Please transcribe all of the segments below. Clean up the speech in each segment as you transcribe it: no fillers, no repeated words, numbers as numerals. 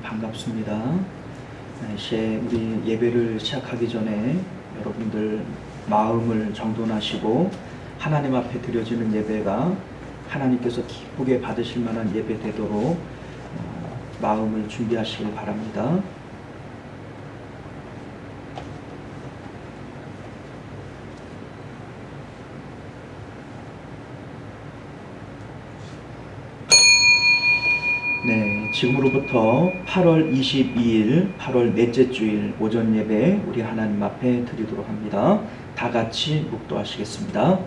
반갑습니다. 이제 우리 예배를 시작하기 전에 여러분들 마음을 정돈하시고 하나님 앞에 드려지는 예배가 하나님께서 기쁘게 받으실 만한 예배 되도록 마음을 준비하시길 바랍니다. 네, 지금으로부터 8월 22일, 8월 넷째 주일 오전 예배 우리 하나님 앞에 드리도록 합니다. 다 같이 묵도하시겠습니다.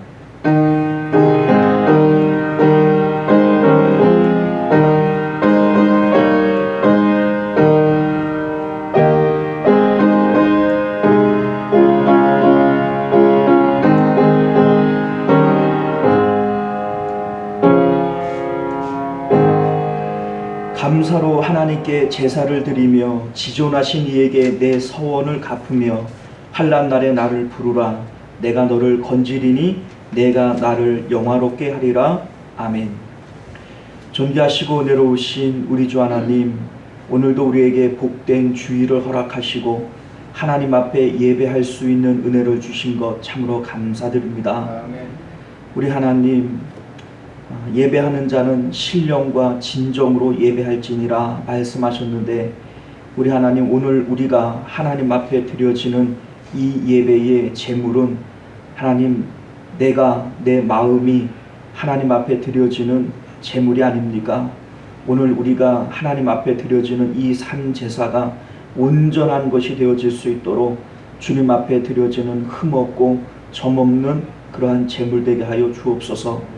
감사로 하나님께 제사를 드리며 지존하신 이에게 내 서원을 갚으며 환난 날에 나를 부르라. 내가 너를 건지리니 내가 나를 영화롭게 하리라. 아멘. 존귀하시고 은혜로우신 우리 주 하나님, 오늘도 우리에게 복된 주일을 허락하시고 하나님 앞에 예배할 수 있는 은혜를 주신 것 참으로 감사드립니다. 아멘. 우리 하나님, 예배하는 자는 신령과 진정으로 예배할지니라 말씀하셨는데, 우리 하나님, 오늘 우리가 하나님 앞에 드려지는 이 예배의 제물은 하나님, 내 마음이 하나님 앞에 드려지는 제물이 아닙니까? 오늘 우리가 하나님 앞에 드려지는 이 산제사가 온전한 것이 되어질 수 있도록 주님 앞에 드려지는 흠없고 점없는 그러한 제물 되게 하여 주옵소서.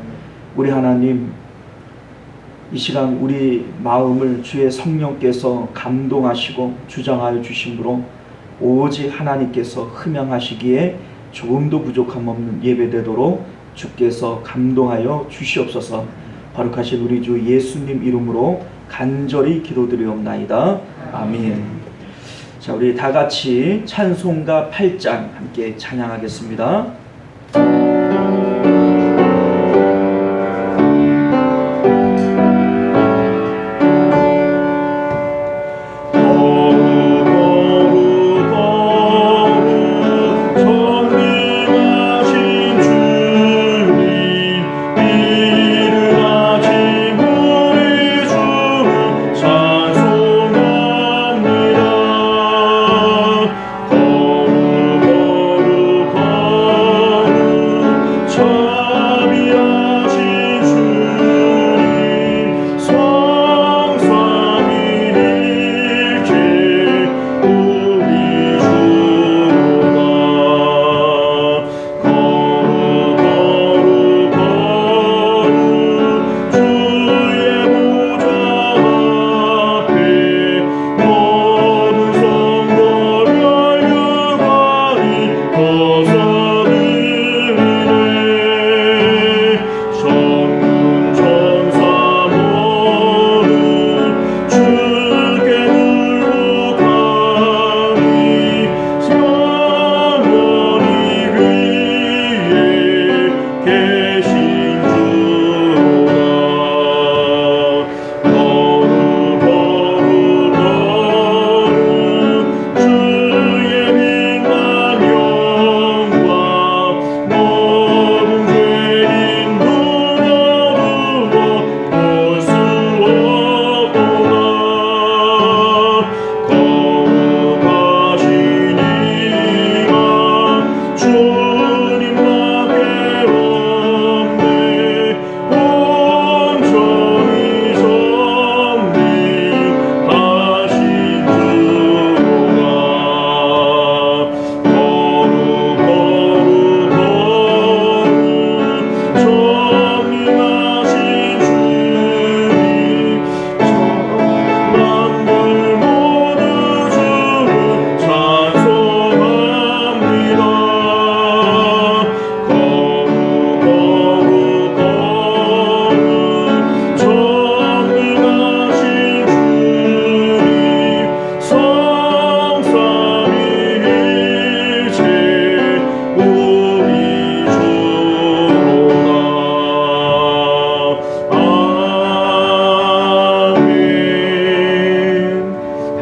우리 하나님, 이 시간 우리 마음을 주의 성령께서 감동하시고 주장하여 주심으로 오직 하나님께서 흠양하시기에 조금도 부족함 없는 예배되도록 주께서 감동하여 주시옵소서. 거룩하신 우리 주 예수님 이름으로 간절히 기도드리옵나이다. 아멘. 자, 우리 다 같이 찬송가 8장 함께 찬양하겠습니다. 거룩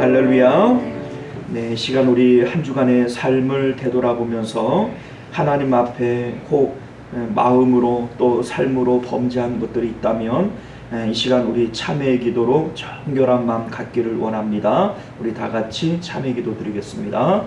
할렐루야. 네, 이 시간 우리 한 주간의 삶을 되돌아보면서 하나님 앞에 혹 마음으로 또 삶으로 범죄한 것들이 있다면 이 시간 우리 참회의 기도로 정결한 마음 갖기를 원합니다. 우리 다 같이 참회 기도 드리겠습니다.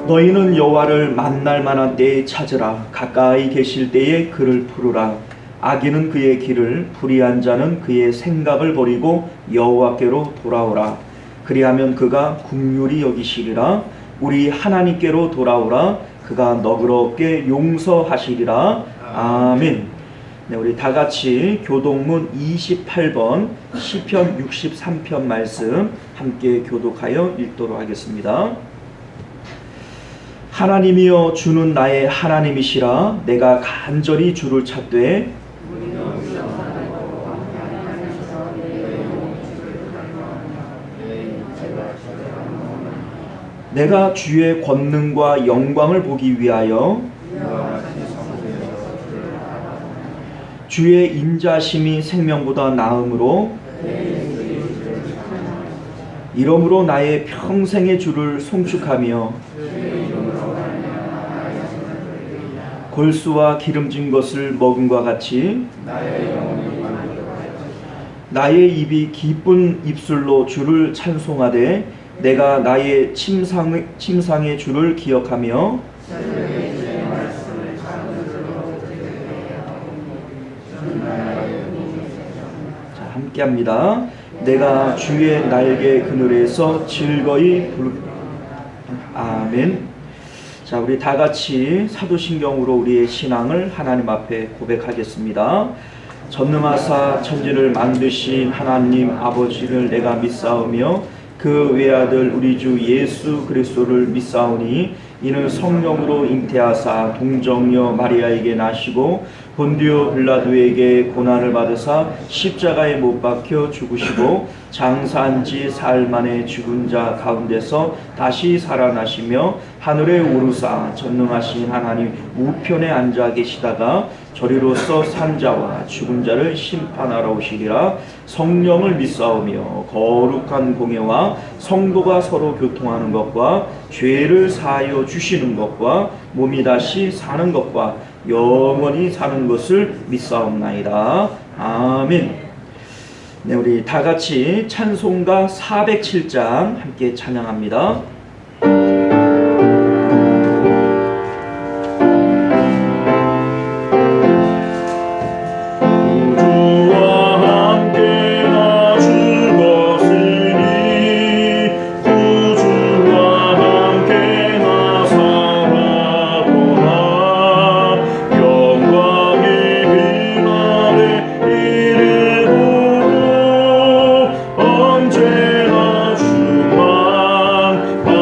너희는 여호와를 만날 만한 때에 찾으라. 가까이 계실 때에 그를 부르라. 악인은 그의 길을, 불의한 자는 그의 생각을 버리고 여호와께로 돌아오라. 그리하면 그가 긍휼히 여기시리라. 우리 하나님께로 돌아오라. 그가 너그럽게 용서하시리라. 아멘. 네, 우리 다 같이 교독문 28번 시편 63편 말씀 함께 교독하여 읽도록 하겠습니다. 하나님이여 주는 나의 하나님이시라. 내가 간절히 주를 찾되 내가 주의 권능과 영광을 보기 위하여 주의 인자심이 생명보다 나음으로 이러므로 나의 평생의 주를 송축하며 골수와 기름진 것을 먹음과 같이 나의 입이 기쁜 입술로 주를 찬송하되 내가 나의 침상의 주를 기억하며 자, 함께합니다. 내가 주의 날개 그늘에서 즐거이 아멘. 자, 우리 다 같이 사도신경으로 우리의 신앙을 하나님 앞에 고백하겠습니다. 전능하사 천지를 만드신 하나님 아버지를 내가 믿사오며 그 외아들 우리 주 예수 그리스도를 믿사오니 이는 성령으로 잉태하사 동정녀 마리아에게 나시고 본디오 빌라도에게 고난을 받으사 십자가에 못 박혀 죽으시고 장사한 지 사흘 만에 죽은 자 가운데서 다시 살아나시며 하늘에 오르사 전능하신 하나님 우편에 앉아 계시다가 저리로서 산자와 죽은 자를 심판하러 오시리라. 성령을 믿사오며 거룩한 공예와 성도가 서로 교통하는 것과 죄를 사하여 주시는 것과 몸이 다시 사는 것과 영원히 사는 것을 믿사옵나이다. 아멘. 네, 우리 다 같이 찬송가 407장 함께 찬양합니다. 언제나 주만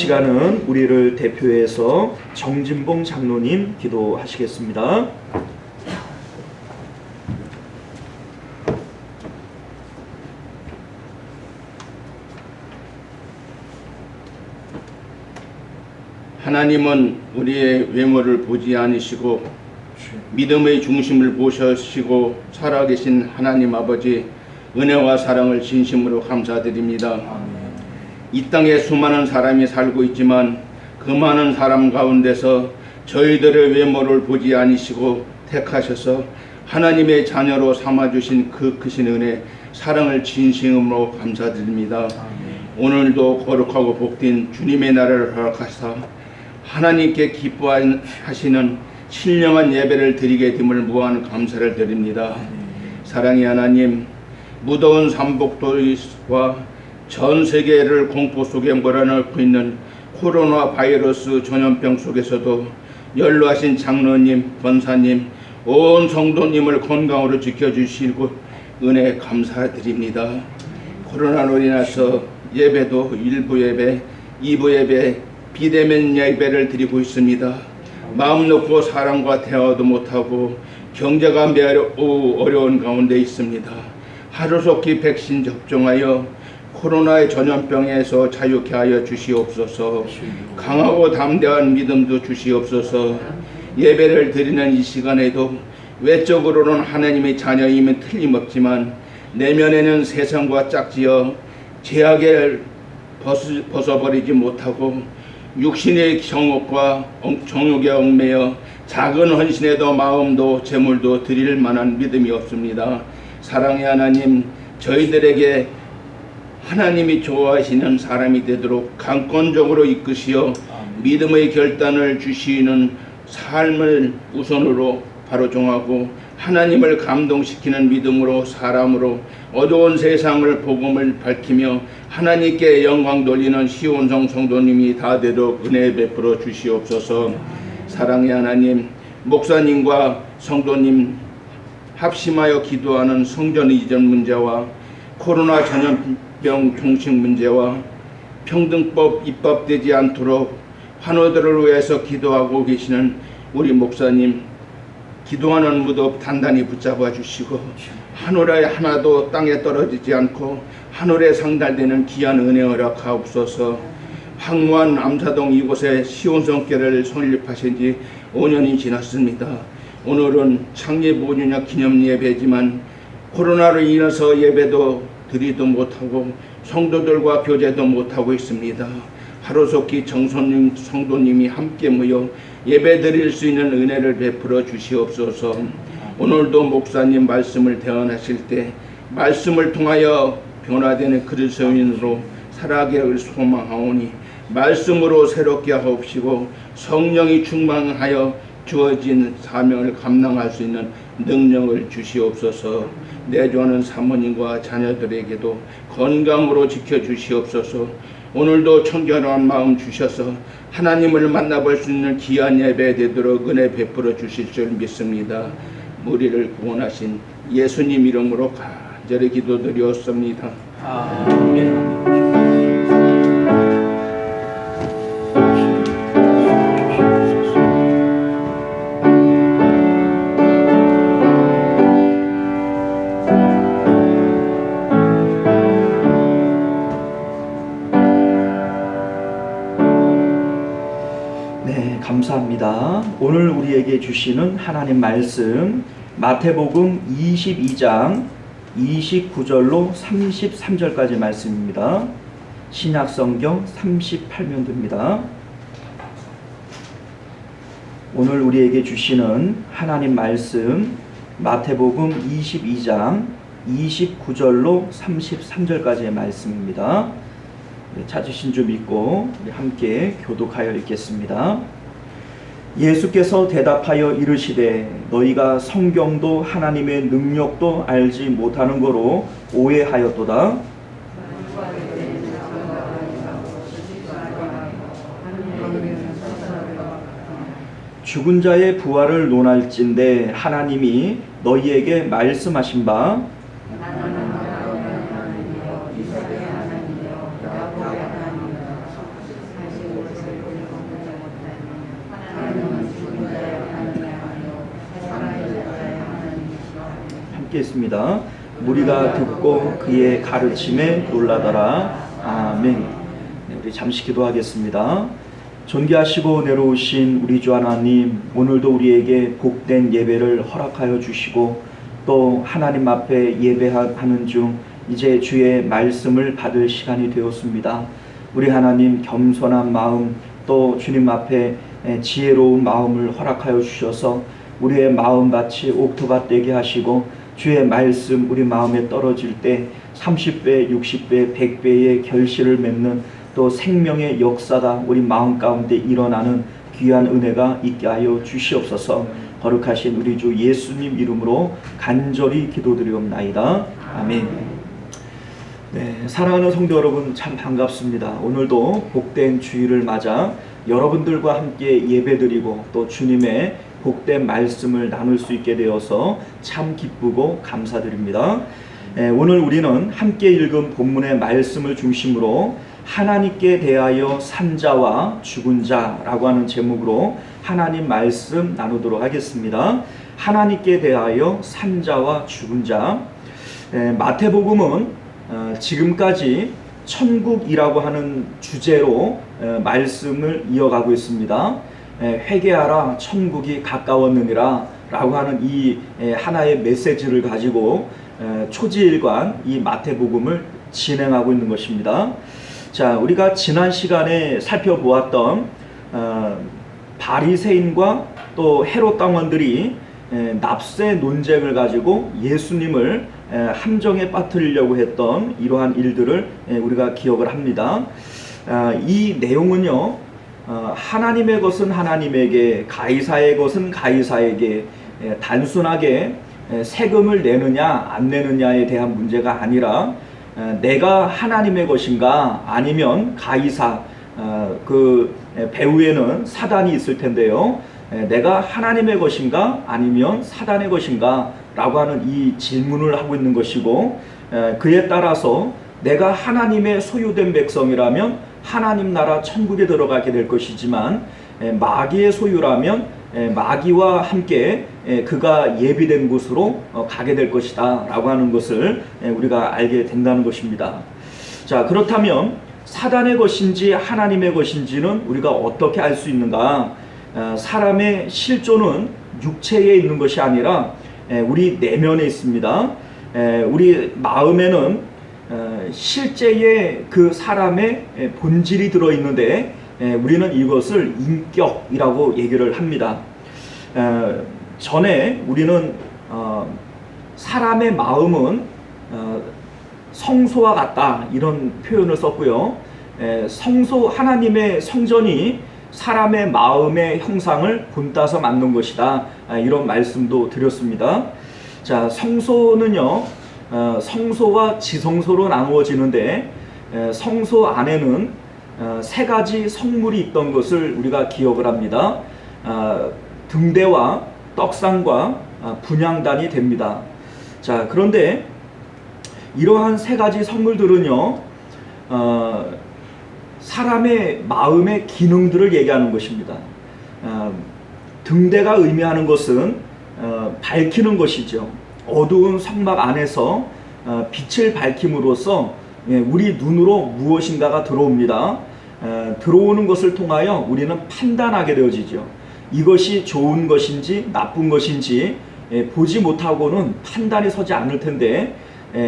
시간은 우리를 대표해서 정진봉 장로님 기도하시겠습니다. 하나님은 우리의 외모를 보지 않으시고 믿음의 중심을 보시고 살아계신 하나님 아버지, 은혜와 사랑을 진심으로 감사드립니다. 이 땅에 수많은 사람이 살고 있지만 그 많은 사람 가운데서 저희들의 외모를 보지 않으시고 택하셔서 하나님의 자녀로 삼아주신 그 크신 은혜, 사랑을 진심으로 감사드립니다. 오늘도 거룩하고 복된 주님의 날을 허락하사 하나님께 기뻐하시는 신령한 예배를 드리게 됨을 무한 감사를 드립니다. 사랑의 하나님, 무더운 삼복도와 전 세계를 공포 속에 몰아넣고 있는 코로나 바이러스 전염병 속에서도 연로하신 장로님, 권사님, 온 성도님을 건강으로 지켜주시고 은혜 감사드립니다. 코로나로 인해서 예배도 일부 예배, 2부 예배, 비대면 예배를 드리고 있습니다. 마음 놓고 사람과 대화도 못하고 경제가 매우 어려운 가운데 있습니다. 하루속히 백신 접종하여 코로나의 전염병에서 자유케 하여 주시옵소서. 강하고 담대한 믿음도 주시옵소서. 예배를 드리는 이 시간에도 외적으로는 하나님의 자녀임은 틀림없지만 내면에는 세상과 짝지어 죄악을 벗어버리지 못하고 육신의 정욕과 정욕에 얽매여 작은 헌신에도 마음도 재물도 드릴 만한 믿음이 없습니다. 사랑의 하나님, 저희들에게 하나님이 좋아하시는 사람이 되도록 강권적으로 이끄시어 믿음의 결단을 주시는 삶을 우선으로 바로 정하고 하나님을 감동시키는 믿음으로 사람으로 어두운 세상을 복음을 밝히며 하나님께 영광 돌리는 시온성 성도님이 다 되도록 은혜 베풀어 주시옵소서. 사랑의 하나님, 목사님과 성도님 합심하여 기도하는 성전 이전 문제와 코로나 전염병 종식 문제와 평등법 입법되지 않도록 환우들을 위해서 기도하고 계시는 우리 목사님, 기도하는 무덤 단단히 붙잡아 주시고 하늘에 하나도 땅에 떨어지지 않고 하늘에 상달되는 귀한 은혜 허락하옵소서. 황무한 암사동 이곳에 시온성교회를 설립하신 지 5년이 지났습니다. 오늘은 창립 5주년 기념 예배지만 코로나로 인해서 예배도 드리도 못하고 성도들과 교제도 못하고 있습니다. 하루속히 정선님 성도님이 함께 모여 예배 드릴 수 있는 은혜를 베풀어 주시옵소서. 오늘도 목사님 말씀을 대언하실 때 말씀을 통하여 변화되는 그리스도인으로 살아가기를 소망하오니 말씀으로 새롭게 하옵시고 성령이 충만하여 주어진 사명을 감당할 수 있는 능력을 주시옵소서. 내조하는 사모님과 자녀들에게도 건강으로 지켜주시옵소서. 오늘도 청결한 마음 주셔서 하나님을 만나볼 수 있는 귀한 예배 되도록 은혜 베풀어 주실 줄 믿습니다. 우리를 구원하신 예수님 이름으로 간절히 기도드리옵습니다. 아멘. 감사합니다. 오늘 우리에게 주시는 하나님 말씀 마태복음 22장 29절로 33절까지 말씀입니다. 신약성경 38면도입니다. 오늘 우리에게 주시는 하나님 말씀 마태복음 22장 29절로 33절까지의 말씀입니다. 찾으신 줄 믿고 우리 함께 교독하여 읽겠습니다. 예수께서 대답하여 이르시되 너희가 성경도 하나님의 능력도 알지 못하는 거로 오해하였도다. 죽은 자의 부활을 논할진대 하나님이 너희에게 말씀하신 바 함께 있습니다. 무리가 듣고 그의 가르침에 놀라더라. 아멘. 네, 우리 잠시 기도하겠습니다. 존귀하시고 내려오신 우리 주 하나님, 오늘도 우리에게 복된 예배를 허락하여 주시고 또 하나님 앞에 예배하는 중 이제 주의 말씀을 받을 시간이 되었습니다. 우리 하나님, 겸손한 마음 또 주님 앞에 지혜로운 마음을 허락하여 주셔서 우리의 마음밭이 옥토밭 되게 하시고 주의 말씀 우리 마음에 떨어질 때 30배, 60배, 100배의 결실을 맺는 또 생명의 역사가 우리 마음 가운데 일어나는 귀한 은혜가 있게 하여 주시옵소서. 거룩하신 우리 주 예수님 이름으로 간절히 기도드리옵나이다. 아멘. 네, 사랑하는 성도 여러분, 참 반갑습니다. 오늘도 복된 주일을 맞아 여러분들과 함께 예배드리고 또 주님의 복된 말씀을 나눌 수 있게 되어서 참 기쁘고 감사드립니다. 오늘 우리는 함께 읽은 본문의 말씀을 중심으로 하나님께 대하여 산 자와 죽은 자라고 하는 제목으로 하나님 말씀 나누도록 하겠습니다. 하나님께 대하여 산 자와 죽은 자. 마태복음은 지금까지 천국이라고 하는 주제로 말씀을 이어가고 있습니다. 회개하라 천국이 가까웠느니라 라고 하는 이 하나의 메시지를 가지고 초지일관 이 마태복음을 진행하고 있는 것입니다. 자, 우리가 지난 시간에 살펴보았던 바리새인과 또 헤롯 당원들이 납세 논쟁을 가지고 예수님을 함정에 빠뜨리려고 했던 이러한 일들을 우리가 기억을 합니다. 이 내용은요, 하나님의 것은 하나님에게, 가이사의 것은 가이사에게 단순하게 세금을 내느냐 안 내느냐에 대한 문제가 아니라 내가 하나님의 것인가 아니면 가이사, 그 배후에는 사단이 있을 텐데요, 내가 하나님의 것인가 아니면 사단의 것인가 라고 하는 이 질문을 하고 있는 것이고, 그에 따라서 내가 하나님의 소유된 백성이라면 하나님 나라 천국에 들어가게 될 것이지만 마귀의 소유라면 마귀와 함께 그가 예비된 곳으로 가게 될 것이다 라고 하는 것을 우리가 알게 된다는 것입니다. 자, 그렇다면 사단의 것인지 하나님의 것인지는 우리가 어떻게 알 수 있는가? 사람의 실존은 육체에 있는 것이 아니라 우리 내면에 있습니다. 우리 마음에는 실제의 그 사람의 본질이 들어있는데 우리는 이것을 인격이라고 얘기를 합니다. 전에 우리는 사람의 마음은 성소와 같다 이런 표현을 썼고요. 성소, 하나님의 성전이 사람의 마음의 형상을 본따서 만든 것이다 이런 말씀도 드렸습니다. 자, 성소는요, 성소와 지성소로 나누어지는데 성소 안에는 세 가지 성물이 있던 것을 우리가 기억을 합니다. 등대와 떡상과 분향단이 됩니다. 자, 그런데 이러한 세 가지 성물들은요, 사람의 마음의 기능들을 얘기하는 것입니다. 등대가 의미하는 것은 밝히는 것이죠. 어두운 성막 안에서 빛을 밝힘으로써 우리 눈으로 무엇인가가 들어옵니다. 들어오는 것을 통하여 우리는 판단하게 되어지죠. 이것이 좋은 것인지 나쁜 것인지 보지 못하고는 판단이 서지 않을 텐데,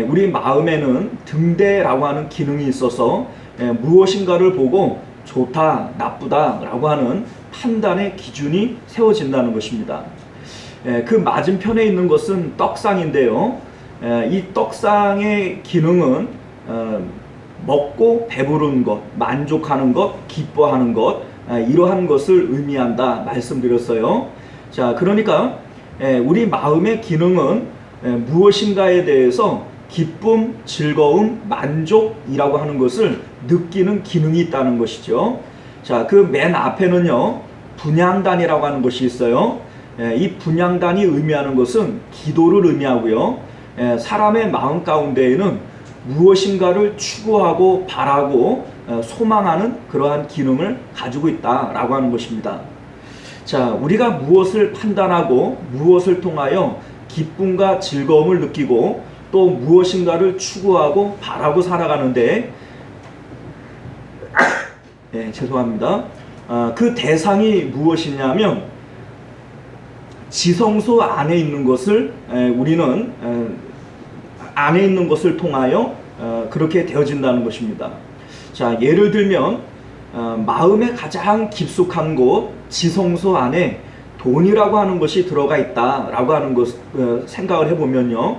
우리 마음에는 등대라고 하는 기능이 있어서 무엇인가를 보고 좋다, 나쁘다 라고 하는 판단의 기준이 세워진다는 것입니다. 그 맞은편에 있는 것은 떡상인데요, 이 떡상의 기능은 먹고 배부른 것, 만족하는 것, 기뻐하는 것, 이러한 것을 의미한다 말씀드렸어요. 자, 그러니까 우리 마음의 기능은 무엇인가에 대해서 기쁨, 즐거움, 만족이라고 하는 것을 느끼는 기능이 있다는 것이죠. 자, 그 맨 앞에는요, 분향단이라고 하는 것이 있어요. 이 분향단이 의미하는 것은 기도를 의미하고요, 사람의 마음 가운데에는 무엇인가를 추구하고 바라고 소망하는 그러한 기능을 가지고 있다라고 하는 것입니다. 자, 우리가 무엇을 판단하고 무엇을 통하여 기쁨과 즐거움을 느끼고 또 무엇인가를 추구하고 바라고 살아가는데 죄송합니다. 그 대상이 무엇이냐면 지성소 안에 있는 것을 우리는 안에 있는 것을 통하여 그렇게 되어진다는 것입니다. 자, 예를 들면 마음의 가장 깊숙한 곳 지성소 안에 돈이라고 하는 것이 들어가 있다라고 하는 것 생각을 해보면요,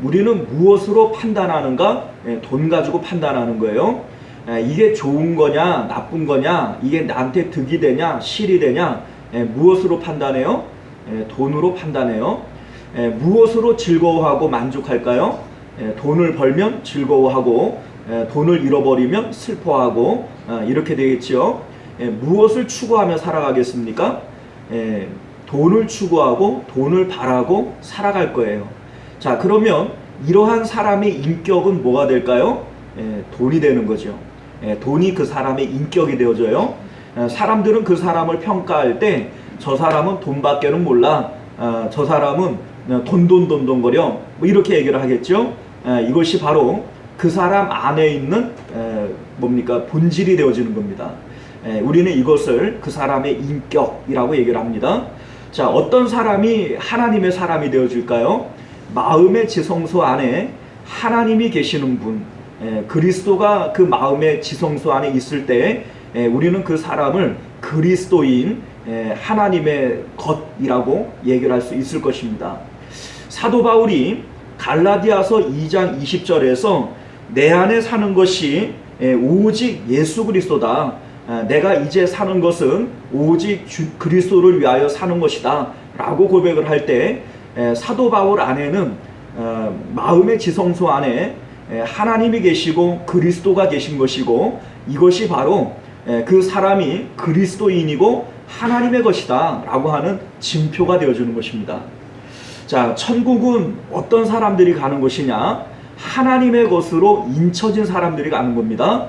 우리는 무엇으로 판단하는가? 돈 가지고 판단하는 거예요. 이게 좋은 거냐 나쁜 거냐, 이게 나한테 득이 되냐 실이 되냐, 무엇으로 판단해요? 돈으로 판단해요. 무엇으로 즐거워하고 만족할까요? 돈을 벌면 즐거워하고 돈을 잃어버리면 슬퍼하고 이렇게 되겠죠. 무엇을 추구하며 살아가겠습니까? 돈을 추구하고 돈을 바라고 살아갈 거예요. 자, 그러면 이러한 사람의 인격은 뭐가 될까요? 돈이 되는 거죠. 돈이 그 사람의 인격이 되어져요. 사람들은 그 사람을 평가할 때 저 사람은 돈밖에는 몰라, 저 사람은 돈거려, 뭐 이렇게 얘기를 하겠죠. 이것이 바로 그 사람 안에 있는 뭡니까? 본질이 되어지는 겁니다. 우리는 이것을 그 사람의 인격이라고 얘기를 합니다. 자, 어떤 사람이 하나님의 사람이 되어질까요? 마음의 지성소 안에 하나님이 계시는 분, 그리스도가 그 마음의 지성소 안에 있을 때 우리는 그 사람을 그리스도인 하나님의 것이라고 얘기를 할 수 있을 것입니다. 사도 바울이 갈라디아서 2장 20절에서 내 안에 사는 것이 오직 예수 그리스도다, 내가 이제 사는 것은 오직 그리스도를 위하여 사는 것이다 라고 고백을 할 때 사도 바울 안에는 마음의 지성소 안에 하나님이 계시고 그리스도가 계신 것이고, 이것이 바로 그 사람이 그리스도인이고 하나님의 것이다 라고 하는 증표가 되어주는 것입니다. 자, 천국은 어떤 사람들이 가는 것이냐? 하나님의 것으로 인쳐진 사람들이 가는 겁니다.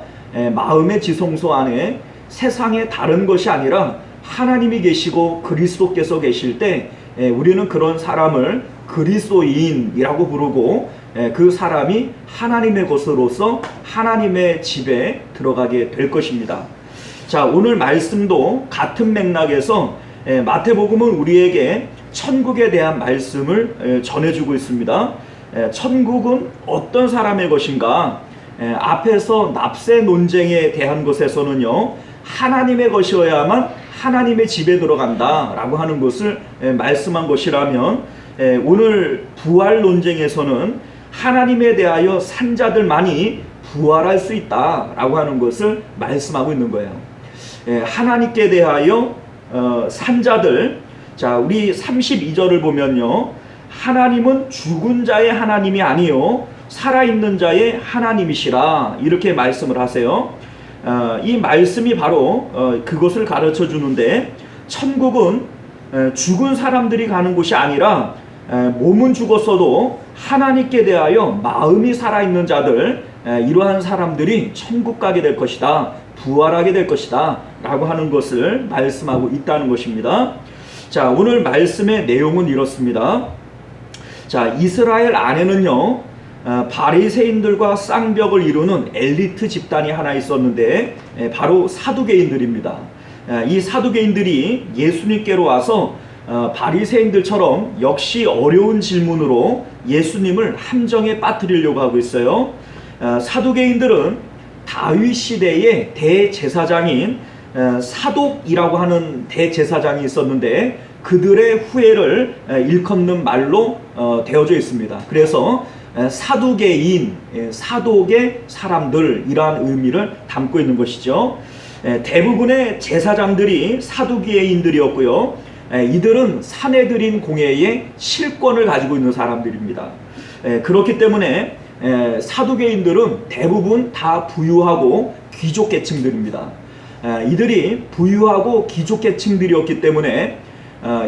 마음의 지성소 안에 세상에 다른 것이 아니라 하나님이 계시고 그리스도께서 계실 때 우리는 그런 사람을 그리스도인이라고 부르고, 그 사람이 하나님의 것으로서 하나님의 집에 들어가게 될 것입니다. 자, 오늘 말씀도 같은 맥락에서 마태복음은 우리에게 천국에 대한 말씀을 전해주고 있습니다. 천국은 어떤 사람의 것인가? 앞에서 납세 논쟁에 대한 것에서는요, 하나님의 것이어야만 하나님의 집에 들어간다 라고 하는 것을 말씀한 것이라면, 오늘 부활 논쟁에서는 하나님에 대하여 산자들만이 부활할 수 있다 라고 하는 것을 말씀하고 있는 거예요. 하나님께 대하여 산자들, 자, 우리 32절을 보면요, 하나님은 죽은 자의 하나님이 아니요 살아있는 자의 하나님이시라 이렇게 말씀을 하세요. 이 말씀이 바로 그것을 가르쳐 주는데, 천국은 죽은 사람들이 가는 곳이 아니라 몸은 죽었어도 하나님께 대하여 마음이 살아있는 자들, 이러한 사람들이 천국 가게 될 것이다, 부활하게 될 것이다 라고 하는 것을 말씀하고 있다는 것입니다. 자, 오늘 말씀의 내용은 이렇습니다. 자, 이스라엘 안에는요, 바리새인들과 쌍벽을 이루는 엘리트 집단이 하나 있었는데 바로 사두개인들입니다. 이 사두개인들이 예수님께로 와서 바리새인들처럼 역시 어려운 질문으로 예수님을 함정에 빠뜨리려고 하고 있어요. 사두개인들은 다윗 시대의 대제사장인 사독이라고 하는 대제사장이 있었는데 그들의 후예를 일컫는 말로 되어져 있습니다. 그래서 사두개인, 사독의 사람들, 이러한 의미를 담고 있는 것이죠. 대부분의 제사장들이 사두개인들이었고요. 이들은 사내들인 공회의 실권을 가지고 있는 사람들입니다. 그렇기 때문에 사두개인들은 대부분 다 부유하고 귀족 계층들입니다. 이들이 부유하고 귀족 계층들이었기 때문에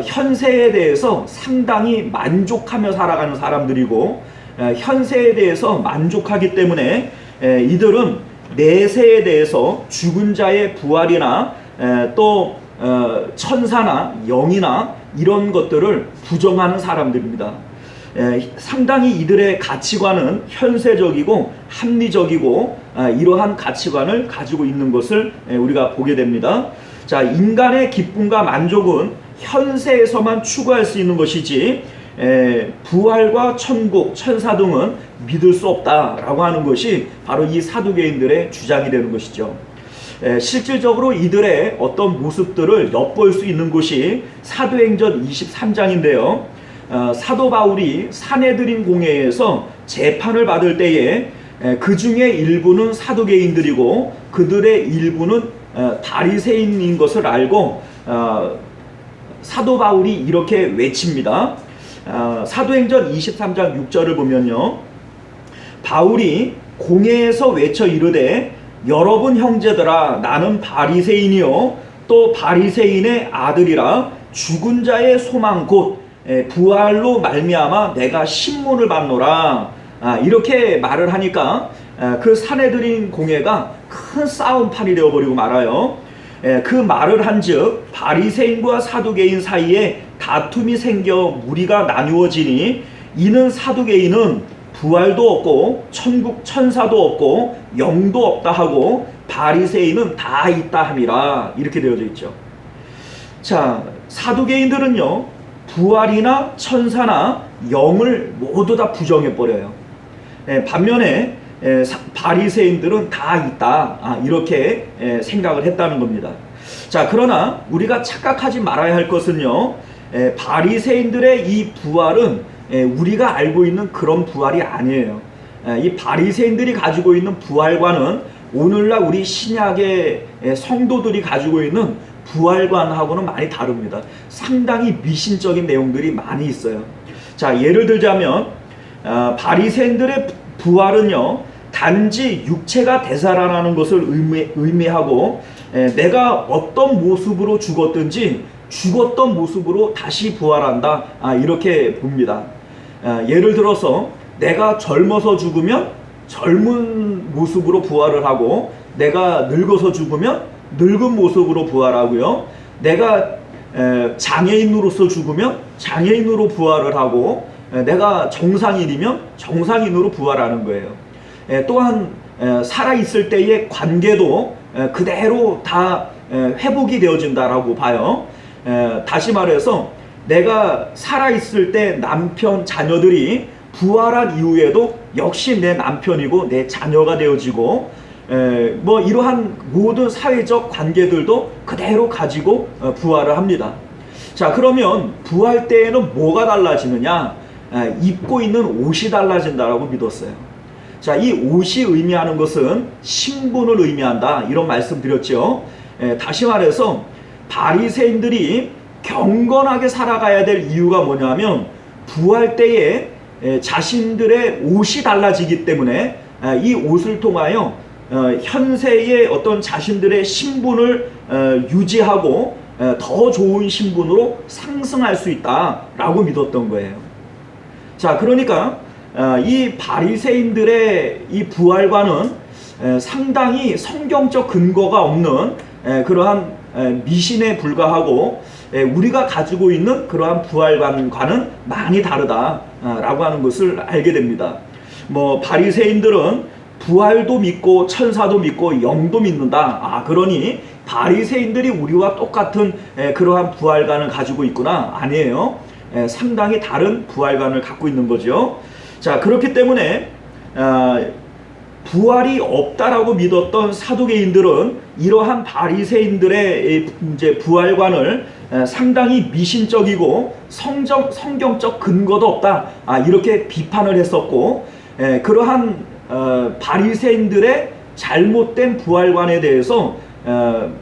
현세에 대해서 상당히 만족하며 살아가는 사람들이고, 현세에 대해서 만족하기 때문에 이들은 내세에 대해서 죽은 자의 부활이나 또 천사나 영이나 이런 것들을 부정하는 사람들입니다. 상당히 이들의 가치관은 현세적이고 합리적이고 이러한 가치관을 가지고 있는 것을 우리가 보게 됩니다. 자, 인간의 기쁨과 만족은 현세에서만 추구할 수 있는 것이지 부활과 천국, 천사 등은 믿을 수 없다라고 하는 것이 바로 이 사두개인들의 주장이 되는 것이죠. 실질적으로 이들의 어떤 모습들을 엿볼 수 있는 곳이 사도행전 23장인데요. 사도 바울이 사내들인 공회에서 재판을 받을 때에 그 중에 일부는 사두개인들이고 그들의 일부는 바리새인인 것을 알고 사도 바울이 이렇게 외칩니다. 사도행전 23장 6절을 보면요, 바울이 공회에서 외쳐 이르되 여러분 형제들아, 나는 바리새인이요 또 바리새인의 아들이라 죽은 자의 소망 곧 부활로 말미암아 내가 신문을 받노라. 이렇게 말을 하니까 그 사내들인 공회가 큰 싸움판이 되어버리고 말아요. 그 말을 한즉 바리새인과 사두개인 사이에 다툼이 생겨 무리가 나누어지니 이는 사두개인은 부활도 없고 천국 천사도 없고 영도 없다 하고 바리새인은 다 있다 함이라. 이렇게 되어져 있죠. 자, 사두개인들은요 부활이나 천사나 영을 모두 다 부정해 버려요. 반면에 바리새인들은 다 있다, 이렇게 생각을 했다는 겁니다. 자, 그러나 우리가 착각하지 말아야 할 것은요, 바리새인들의 이 부활은 우리가 알고 있는 그런 부활이 아니에요. 이 바리새인들이 가지고 있는 부활과는 오늘날 우리 신약의 성도들이 가지고 있는 부활관하고는 많이 다릅니다. 상당히 미신적인 내용들이 많이 있어요. 자, 예를 들자면 바리새인들의 부활은요 단지 육체가 되살아나는 것을 의미하고 내가 어떤 모습으로 죽었든지 죽었던 모습으로 다시 부활한다, 이렇게 봅니다. 예를 들어서 내가 젊어서 죽으면 젊은 모습으로 부활을 하고 내가 늙어서 죽으면 늙은 모습으로 부활하고요, 내가 장애인으로서 죽으면 장애인으로 부활을 하고 내가 정상인이면 정상인으로 부활하는 거예요. 또한 살아있을 때의 관계도 그대로 다 회복이 되어진다라고 봐요. 다시 말해서 내가 살아있을 때 남편 자녀들이 부활한 이후에도 역시 내 남편이고 내 자녀가 되어지고 뭐 이러한 모든 사회적 관계들도 그대로 가지고 부활을 합니다. 자, 그러면 부활 때에는 뭐가 달라지느냐? 입고 있는 옷이 달라진다라고 믿었어요. 자, 이 옷이 의미하는 것은 신분을 의미한다, 이런 말씀 드렸죠. 다시 말해서 바리새인들이 경건하게 살아가야 될 이유가 뭐냐면 부활 때에 자신들의 옷이 달라지기 때문에 이 옷을 통하여 현세의 어떤 자신들의 신분을 유지하고 더 좋은 신분으로 상승할 수 있다라고 믿었던 거예요. 자, 그러니까 이 바리새인들의 이 부활과는 상당히 성경적 근거가 없는 그러한 미신에 불과하고 우리가 가지고 있는 그러한 부활관과는 많이 다르다라고 하는 것을 알게 됩니다. 뭐 바리새인들은 부활도 믿고 천사도 믿고 영도 믿는다. 그러니 바리새인들이 우리와 똑같은 그러한 부활관을 가지고 있구나. 아니에요. 상당히 다른 부활관을 갖고 있는 거죠. 자, 그렇기 때문에 부활이 없다라고 믿었던 사두개인들은 이러한 바리새인들의 이제 부활관을 상당히 미신적이고 성경적 근거도 없다, 이렇게 비판을 했었고, 그러한 바리새인들의 잘못된 부활관에 대해서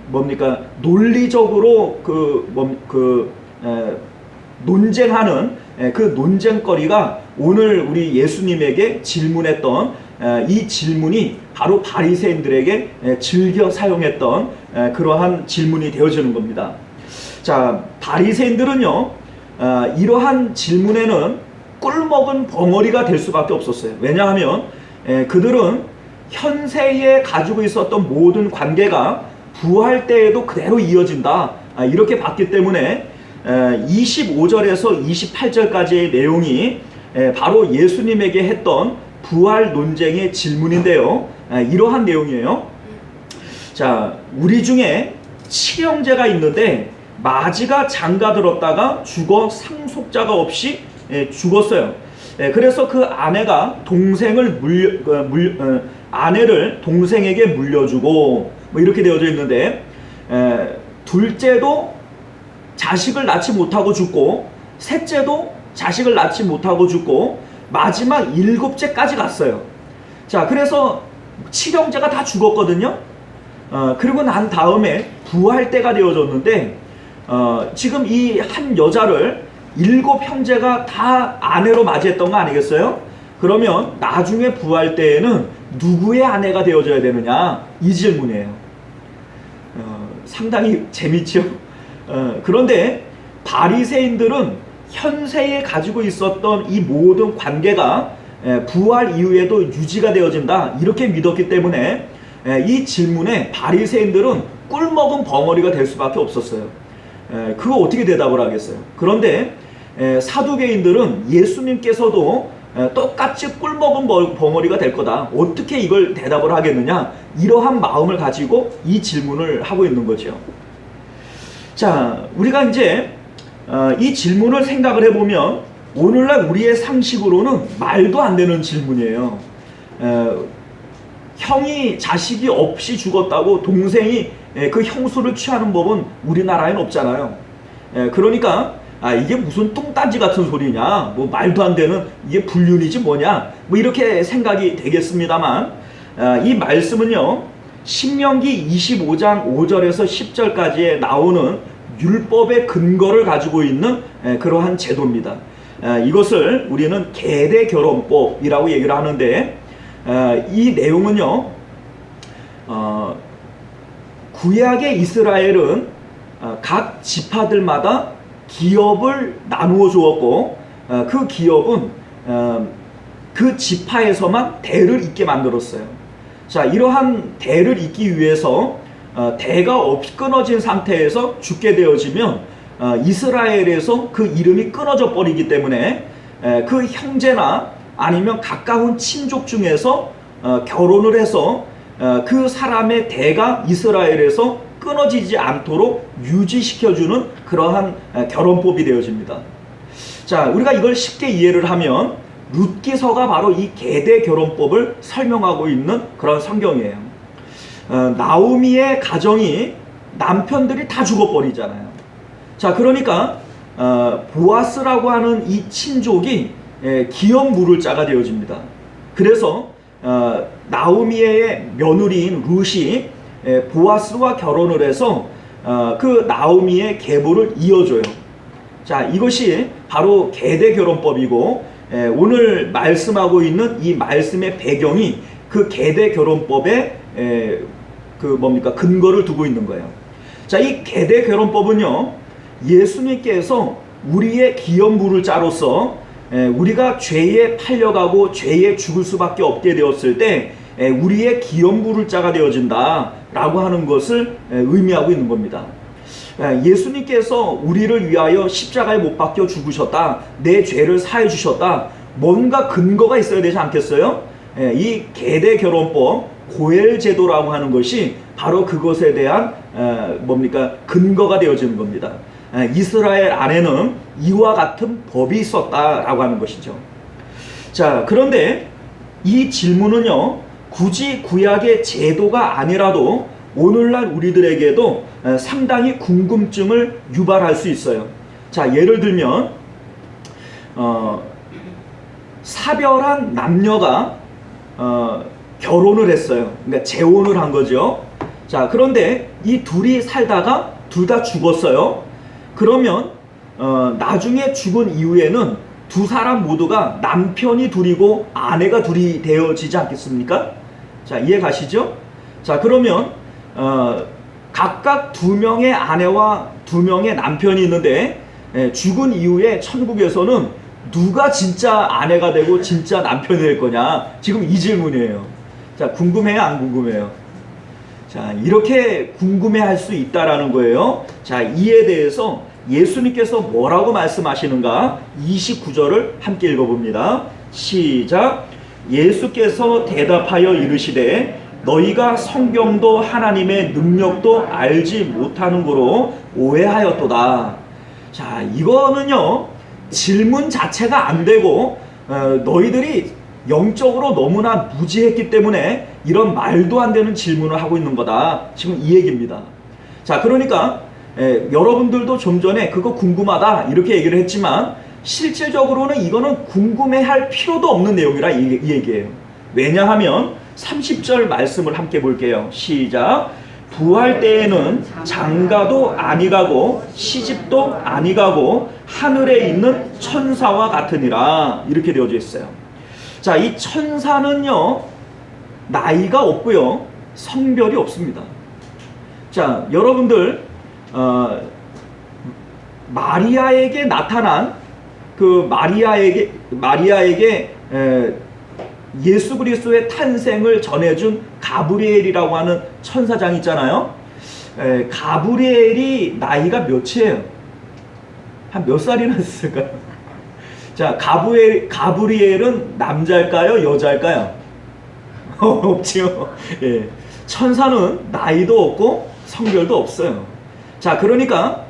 뭡니까 논리적으로 논쟁하는 그 논쟁거리가 오늘 우리 예수님에게 질문했던 이 질문이 바로 바리새인들에게 즐겨 사용했던 그러한 질문이 되어지는 겁니다. 자, 바리새인들은요 이러한 질문에는 꿀먹은 벙어리가 될 수밖에 없었어요. 왜냐하면 그들은 현세에 가지고 있었던 모든 관계가 부활 때에도 그대로 이어진다, 이렇게 봤기 때문에 25절에서 28절까지의 내용이 바로 예수님에게 했던 부활 논쟁의 질문인데요. 이러한 내용이에요. 자, 우리 중에 칠형제가 있는데 마지가 장가들었다가 죽어 상속자가 없이 죽었어요. 그래서 그 아내가 아내를 동생에게 물려주고 뭐 이렇게 되어져 있는데, 둘째도 자식을 낳지 못하고 죽고, 셋째도 자식을 낳지 못하고 죽고, 마지막 7째까지 갔어요. 자, 그래서 7형제가 다 죽었거든요. 그리고 난 다음에 부활 때가 되어졌는데, 지금 이 한 여자를 7형제가 다 아내로 맞이했던 거 아니겠어요? 그러면 나중에 부활 때에는 누구의 아내가 되어져야 되느냐? 이 질문이에요. 상당히 재밌죠? 그런데 바리새인들은 현세에 가지고 있었던 이 모든 관계가 부활 이후에도 유지가 되어진다, 이렇게 믿었기 때문에 이 질문에 바리새인들은 꿀먹은 벙어리가 될 수밖에 없었어요. 그거 어떻게 대답을 하겠어요? 그런데 사두개인들은 예수님께서도 똑같이 꿀먹은 벙어리가 될 거다, 어떻게 이걸 대답을 하겠느냐, 이러한 마음을 가지고 이 질문을 하고 있는 거죠. 자, 우리가 이제 이 질문을 생각을 해보면 오늘날 우리의 상식으로는 말도 안 되는 질문이에요. 형이 자식이 없이 죽었다고 동생이 그 형수를 취하는 법은 우리나라에는 없잖아요. 그러니까 이게 무슨 뚱딴지 같은 소리냐, 뭐 말도 안 되는, 이게 불륜이지 뭐냐, 뭐 이렇게 생각이 되겠습니다만, 이 말씀은요 신명기 25장 5절에서 10절까지에 나오는 율법의 근거를 가지고 있는 그러한 제도입니다. 이것을 우리는 계대결혼법이라고 얘기를 하는데, 이 내용은요 구약의 이스라엘은 각 지파들마다 기업을 나누어 주었고, 그 기업은 그 지파에서만 대를 잇게 만들었어요. 자, 이러한 대를 잇기 위해서 대가 없이 끊어진 상태에서 죽게 되어지면 이스라엘에서 그 이름이 끊어져 버리기 때문에 그 형제나 아니면 가까운 친족 중에서 결혼을 해서 그 사람의 대가 이스라엘에서 끊어지지 않도록 유지시켜주는 그러한 결혼법이 되어집니다. 자, 우리가 이걸 쉽게 이해를 하면 룻기서가 바로 이 계대 결혼법을 설명하고 있는 그런 성경이에요. 나오미의 가정이 남편들이 다 죽어버리잖아요. 자, 그러니까 보아스라고 하는 이 친족이 기업 물을 자가 되어집니다. 그래서 나오미의 며느리인 룻이 보아스와 결혼을 해서 그 나오미의 계보를 이어줘요. 자, 이것이 바로 계대 결혼법이고, 오늘 말씀하고 있는 이 말씀의 배경이 그 계대 결혼법의 근거를 두고 있는 거예요. 자, 이 계대 결혼법은요 예수님께서 우리의 기업 물을 자로서 우리가 죄에 팔려가고 죄에 죽을 수밖에 없게 되었을 때 우리의 기업 물을 자가 되어진다 라고 하는 것을 의미하고 있는 겁니다. 예수님께서 우리를 위하여 십자가에 못 박혀 죽으셨다, 내 죄를 사해 주셨다, 뭔가 근거가 있어야 되지 않겠어요? 이 계대 결혼법, 고엘 제도라고 하는 것이 바로 그것에 대한 근거가 되어지는 겁니다. 이스라엘 안에는 이와 같은 법이 있었다라고 하는 것이죠. 자, 그런데 이 질문은요 굳이 구약의 제도가 아니라도 오늘날 우리들에게도 상당히 궁금증을 유발할 수 있어요. 자, 예를 들면 사별한 남녀가 결혼을 했어요. 그러니까 재혼을 한 거죠. 자, 그런데 이 둘이 살다가 둘 다 죽었어요. 그러면 나중에 죽은 이후에는 두 사람 모두가 남편이 둘이고 아내가 둘이 되어지지 않겠습니까? 자, 이해 가시죠? 자, 그러면 각각 두 명의 아내와 두 명의 남편이 있는데 죽은 이후에 천국에서는 누가 진짜 아내가 되고 진짜 남편이 될 거냐, 지금 이 질문이에요. 자, 궁금해요, 안 궁금해요? 자, 이렇게 궁금해할 수 있다라는 거예요. 자, 이에 대해서 예수님께서 뭐라고 말씀하시는가? 29절을 함께 읽어봅니다. 시작. 예수께서 대답하여 이르시되 너희가 성경도 하나님의 능력도 알지 못하는 거로 오해하였도다. 자, 이거는요, 질문 자체가 안 되고 너희들이 영적으로 너무나 무지했기 때문에 이런 말도 안 되는 질문을 하고 있는 거다. 지금 이 얘기입니다. 자, 그러니까 여러분들도 좀 전에 그거 궁금하다 이렇게 얘기를 했지만 실질적으로는 이거는 궁금해할 필요도 없는 내용이라 이 얘기예요. 왜냐하면 30절 말씀을 함께 볼게요. 시작. 부활 때에는 장가도 아니 가고 시집도 아니 가고 하늘에 있는 천사와 같으니라 이렇게 되어져 있어요. 자, 이 천사는요 나이가 없고요 성별이 없습니다. 자, 여러분들 마리아에게 나타난 그 마리아에게 예수 그리스도의 탄생을 전해준 가브리엘이라고 하는 천사장 있잖아요. 가브리엘이 나이가 몇이에요? 한 몇 살이나 됐을까요? 자, 가브리엘은 남자일까요? 여자일까요? 없지요. 예. 천사는 나이도 없고 성별도 없어요. 자, 그러니까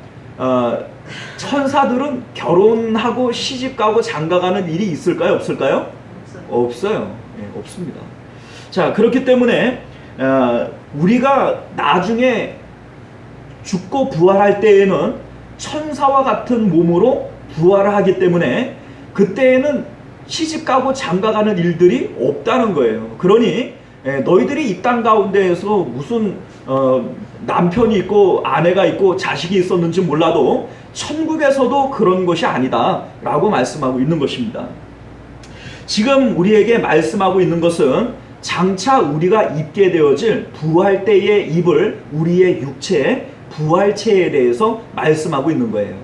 천사들은 결혼하고 시집가고 장가가는 일이 있을까요? 없을까요? 없어요. 예, 없습니다. 자, 그렇기 때문에 우리가 나중에 죽고 부활할 때에는 천사와 같은 몸으로 부활을 하기 때문에 그때에는 시집가고 장가가는 일들이 없다는 거예요. 그러니 너희들이 이 땅 가운데에서 무슨 남편이 있고 아내가 있고 자식이 있었는지 몰라도 천국에서도 그런 것이 아니다 라고 말씀하고 있는 것입니다. 지금 우리에게 말씀하고 있는 것은 장차 우리가 입게 되어질 부활 때에 입을 우리의 육체, 부활체에 대해서 말씀하고 있는 거예요.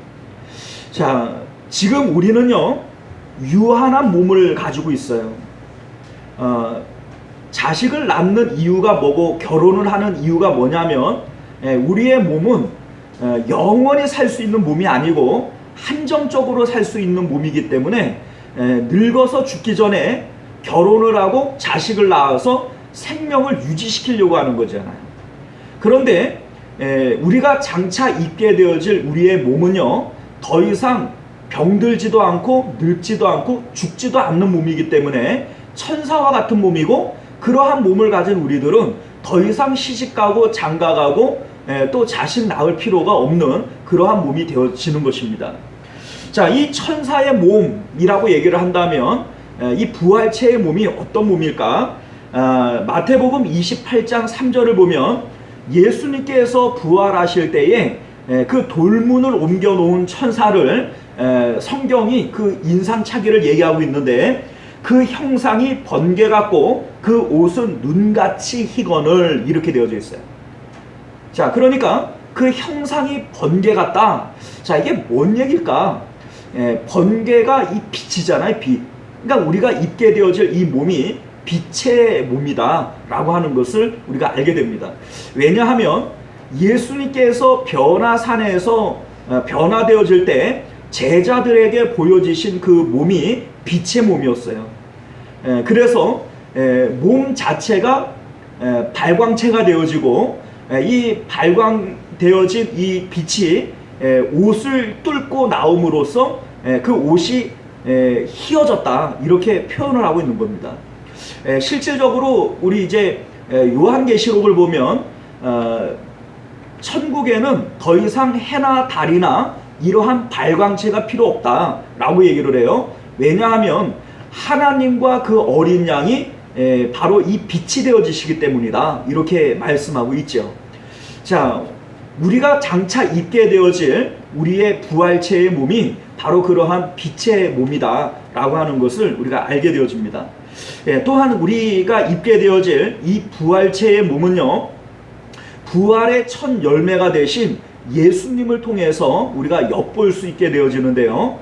자, 지금 우리는요 유한한 몸을 가지고 있어요. 자식을 낳는 이유가 뭐고 결혼을 하는 이유가 뭐냐면 우리의 몸은 영원히 살 수 있는 몸이 아니고 한정적으로 살 수 있는 몸이기 때문에 늙어서 죽기 전에 결혼을 하고 자식을 낳아서 생명을 유지시키려고 하는 거잖아요. 그런데 우리가 장차 입게 되어질 우리의 몸은요 더 이상 병들지도 않고 늙지도 않고 죽지도 않는 몸이기 때문에 천사와 같은 몸이고, 그러한 몸을 가진 우리들은 더 이상 시집가고 장가가고 또 자식 낳을 필요가 없는 그러한 몸이 되어지는 것입니다. 자, 이 천사의 몸이라고 얘기를 한다면 이 부활체의 몸이 어떤 몸일까? 마태복음 28장 3절을 보면 예수님께서 부활하실 때에 그 돌문을 옮겨 놓은 천사를 성경이 그 인상착의를 얘기하고 있는데, 그 형상이 번개 같고 그 옷은 눈같이 희거늘 이렇게 되어져 있어요. 자, 그러니까 그 형상이 번개 같다. 자, 이게 뭔 얘기일까? 번개가 이 빛이잖아요, 빛. 그러니까 우리가 입게 되어질 이 몸이 빛의 몸이다 라고 하는 것을 우리가 알게 됩니다. 왜냐하면 예수님께서 변화산에서 변화되어질 때 제자들에게 보여지신 그 몸이 빛의 몸이었어요. 그래서 몸 자체가 발광체가 되어지고, 이 발광되어진 이 빛이 옷을 뚫고 나옴으로써 그 옷이 휘어졌다 이렇게 표현을 하고 있는 겁니다. 실질적으로 우리 이제 요한계시록을 보면 천국에는 더 이상 해나 달이나 이러한 발광체가 필요 없다 라고 얘기를 해요. 왜냐하면 하나님과 그 어린 양이 바로 이 빛이 되어지시기 때문이다 이렇게 말씀하고 있죠. 자, 우리가 장차 입게 되어질 우리의 부활체의 몸이 바로 그러한 빛의 몸이다 라고 하는 것을 우리가 알게 되어집니다. 또한 우리가 입게 되어질 이 부활체의 몸은요, 부활의 첫 열매가 되신 예수님을 통해서 우리가 엿볼 수 있게 되어지는데요,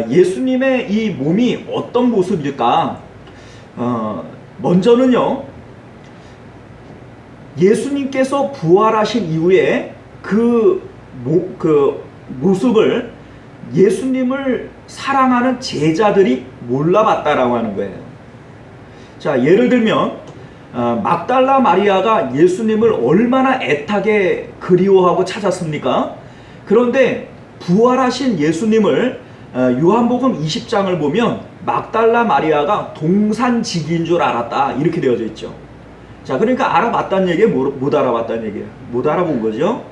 예수님의 이 몸이 어떤 모습일까? 먼저는요, 예수님께서 부활하신 이후에 그 모습을 예수님을 사랑하는 제자들이 몰라봤다라고 하는 거예요. 자, 예를 들면 막달라 마리아가 예수님을 얼마나 애타게 그리워하고 찾았습니까? 그런데 부활하신 예수님을 요한복음 20장을 보면 막달라 마리아가 동산직인 줄 알았다 이렇게 되어져 있죠. 자, 그러니까 알아봤다는 얘기에 못 알아봤다는 얘기예요. 못 알아본 거죠.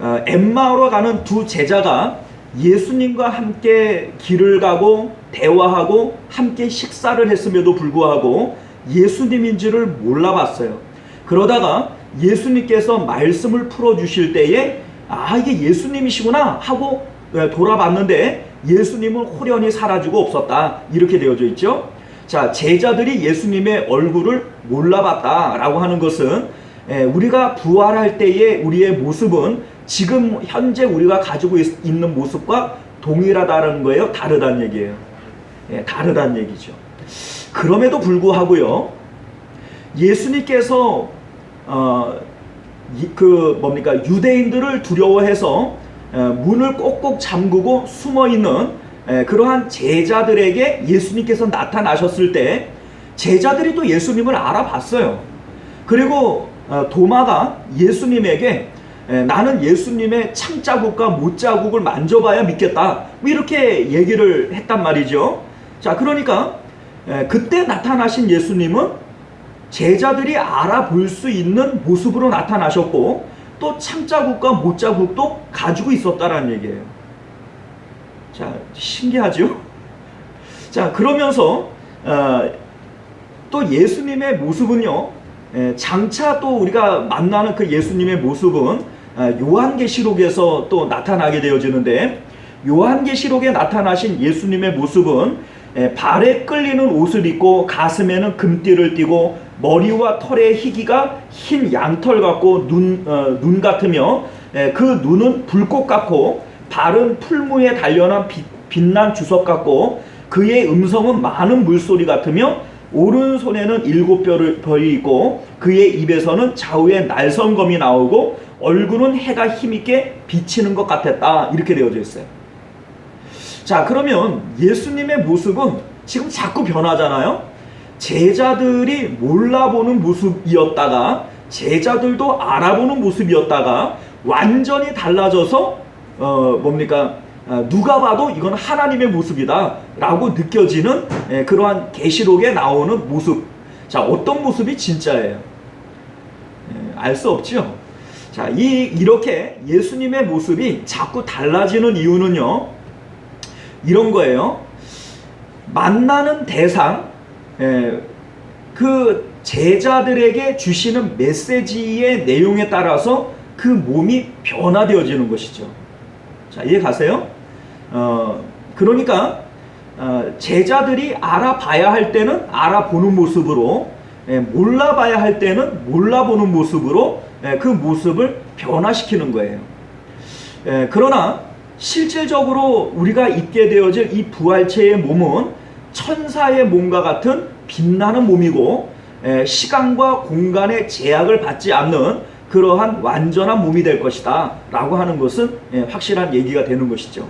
엠마오로 가는 두 제자가 예수님과 함께 길을 가고 대화하고 함께 식사를 했음에도 불구하고 예수님인지를 몰라봤어요. 그러다가 예수님께서 말씀을 풀어주실 때에 이게 예수님이시구나 하고 돌아봤는데 예수님은 홀연히 사라지고 없었다 이렇게 되어져 있죠. 자, 제자들이 예수님의 얼굴을 몰라봤다라고 하는 것은 우리가 부활할 때의 우리의 모습은 지금 현재 우리가 가지고 있는 모습과 동일하다는 거예요? 다르다는 얘기예요? 다르다는 얘기죠. 그럼에도 불구하고요, 예수님께서 유대인들을 두려워해서 문을 꼭꼭 잠그고 숨어있는 그러한 제자들에게 예수님께서 나타나셨을 때 제자들이 또 예수님을 알아봤어요. 그리고 도마가 예수님에게 나는 예수님의 창자국과 못자국을 만져봐야 믿겠다 이렇게 얘기를 했단 말이죠. 자, 그러니까 그때 나타나신 예수님은 제자들이 알아볼 수 있는 모습으로 나타나셨고 또 창자국과 못자국도 가지고 있었다라는 얘기예요. 자, 신기하죠? 자, 그러면서 또 예수님의 모습은요, 장차 또 우리가 만나는 그 예수님의 모습은 요한계시록에서 또 나타나게 되어지는데, 요한계시록에 나타나신 예수님의 모습은 발에 끌리는 옷을 입고 가슴에는 금띠를 띠고 머리와 털의 희기가 흰 양털 같고 눈 같으며 그 눈은 불꽃 같고 발은 풀무에 단련한 빛난 주석 같고 그의 음성은 많은 물소리 같으며 오른손에는 7뼈이 있고 그의 입에서는 좌우에 날성검이 나오고 얼굴은 해가 힘있게 비치는 것 같았다 이렇게 되어져 있어요. 자, 그러면 예수님의 모습은 지금 자꾸 변하잖아요. 제자들이 몰라보는 모습이었다가 제자들도 알아보는 모습이었다가 완전히 달라져서 누가 봐도 이건 하나님의 모습이다 라고 느껴지는 그러한 계시록에 나오는 모습. 자, 어떤 모습이 진짜예요? 알 수 없죠. 자, 이렇게 예수님의 모습이 자꾸 달라지는 이유는요, 이런 거예요. 만나는 대상, 그 제자들에게 주시는 메시지의 내용에 따라서 그 몸이 변화되어지는 것이죠. 자, 이해 가세요? 그러니까 제자들이 알아봐야 할 때는 알아보는 모습으로, 몰라봐야 할 때는 몰라보는 모습으로 그 모습을 변화시키는 거예요. 그러나 실질적으로 우리가 입게 되어질 이 부활체의 몸은 천사의 몸과 같은 빛나는 몸이고 시간과 공간의 제약을 받지 않는 그러한 완전한 몸이 될 것이다 라고 하는 것은 확실한 얘기가 되는 것이죠.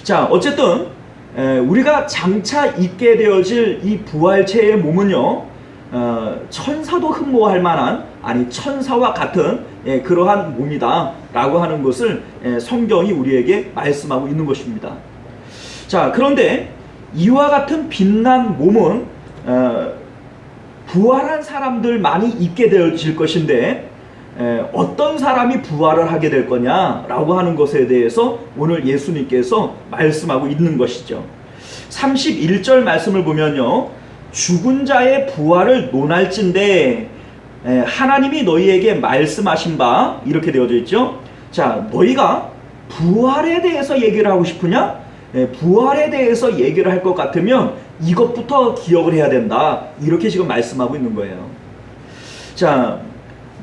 자, 어쨌든 우리가 장차 입게 되어질 이 부활체의 몸은요, 천사도 흠모할 만한, 아니 천사와 같은 그러한 몸이다 라고 하는 것을 성경이 우리에게 말씀하고 있는 것입니다. 자, 그런데 이와 같은 빛난 몸은 부활한 사람들만이 입게 되어질 것인데 어떤 사람이 부활을 하게 될 거냐라고 하는 것에 대해서 오늘 예수님께서 말씀하고 있는 것이죠. 31절 말씀을 보면요, 죽은 자의 부활을 논할진대 하나님이 너희에게 말씀하신 바, 이렇게 되어져 있죠. 자, 너희가 부활에 대해서 얘기를 하고 싶으냐? 부활에 대해서 얘기를 할 것 같으면 이것부터 기억을 해야 된다, 이렇게 지금 말씀하고 있는 거예요. 자,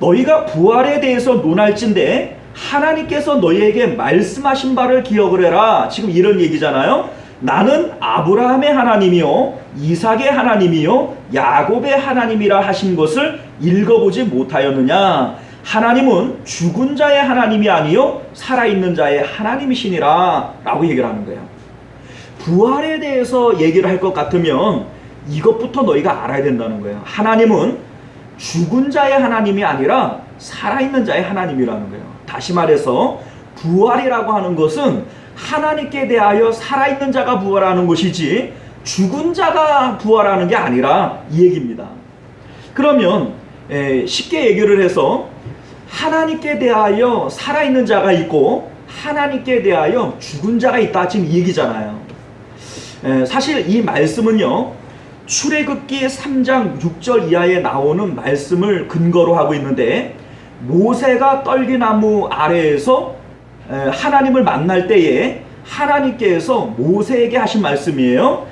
너희가 부활에 대해서 논할진대 하나님께서 너희에게 말씀하신 바를 기억을 해라, 지금 이런 얘기잖아요. 나는 아브라함의 하나님이요 이삭의 하나님이요 야곱의 하나님이라 하신 것을 읽어보지 못하였느냐? 하나님은 죽은 자의 하나님이 아니요 살아있는 자의 하나님이시니라 라고 얘기를 하는 거예요. 부활에 대해서 얘기를 할 것 같으면 이것부터 너희가 알아야 된다는 거예요. 하나님은 죽은 자의 하나님이 아니라 살아있는 자의 하나님이라는 거예요. 다시 말해서 부활이라고 하는 것은 하나님께 대하여 살아있는 자가 부활하는 것이지 죽은 자가 부활하는 게 아니라 이 얘기입니다. 그러면 쉽게 얘기를 해서 하나님께 대하여 살아있는 자가 있고 하나님께 대하여 죽은 자가 있다, 지금 이 얘기잖아요. 사실 이 말씀은요 출애굽기 3장 6절 이하에 나오는 말씀을 근거로 하고 있는데, 모세가 떨기나무 아래에서 하나님을 만날 때에 하나님께서 모세에게 하신 말씀이에요.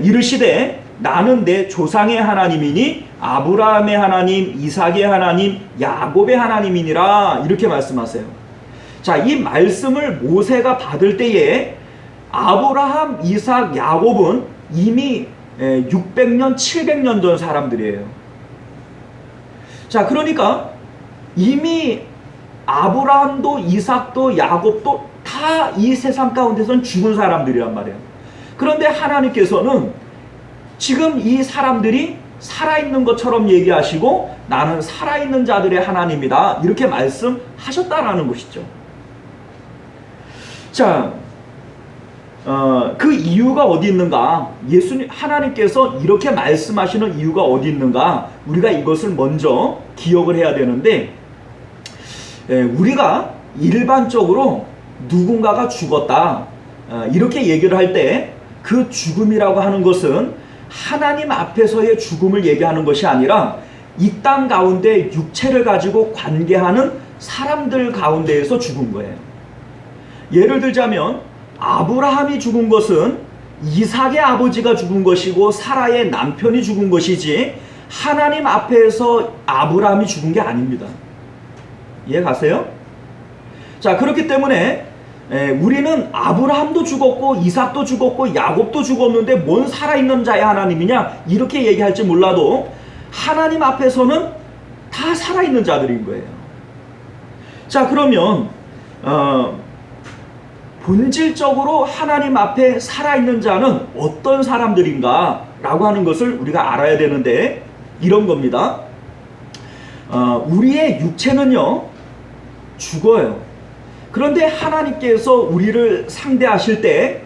이르시되 나는 내 조상의 하나님이니 아브라함의 하나님, 이삭의 하나님, 야곱의 하나님이니라, 이렇게 말씀하세요. 자, 이 말씀을 모세가 받을 때에 아브라함, 이삭, 야곱은 이미 600년, 700년 전 사람들이에요. 자, 그러니까 이미 아브라함도 이삭도 야곱도 다 이 세상 가운데서는 죽은 사람들이란 말이에요. 그런데 하나님께서는 지금 이 사람들이 살아있는 것처럼 얘기하시고 나는 살아있는 자들의 하나님이다, 이렇게 말씀하셨다라는 것이죠. 자, 그 이유가 어디 있는가? 하나님께서 이렇게 말씀하시는 이유가 어디 있는가? 우리가 이것을 먼저 기억을 해야 되는데, 우리가 일반적으로 누군가가 죽었다 이렇게 얘기를 할 때 그 죽음이라고 하는 것은 하나님 앞에서의 죽음을 얘기하는 것이 아니라 이 땅 가운데 육체를 가지고 관계하는 사람들 가운데에서 죽은 거예요. 예를 들자면 아브라함이 죽은 것은 이삭의 아버지가 죽은 것이고 사라의 남편이 죽은 것이지 하나님 앞에서 아브라함이 죽은 게 아닙니다. 이해 가세요? 자, 그렇기 때문에 우리는 아브라함도 죽었고 이삭도 죽었고 야곱도 죽었는데 뭔 살아있는 자의 하나님이냐 이렇게 얘기할지 몰라도 하나님 앞에서는 다 살아있는 자들인 거예요. 자, 그러면 본질적으로 하나님 앞에 살아있는 자는 어떤 사람들인가 라고 하는 것을 우리가 알아야 되는데, 이런 겁니다. 우리의 육체는요 죽어요. 그런데 하나님께서 우리를 상대하실 때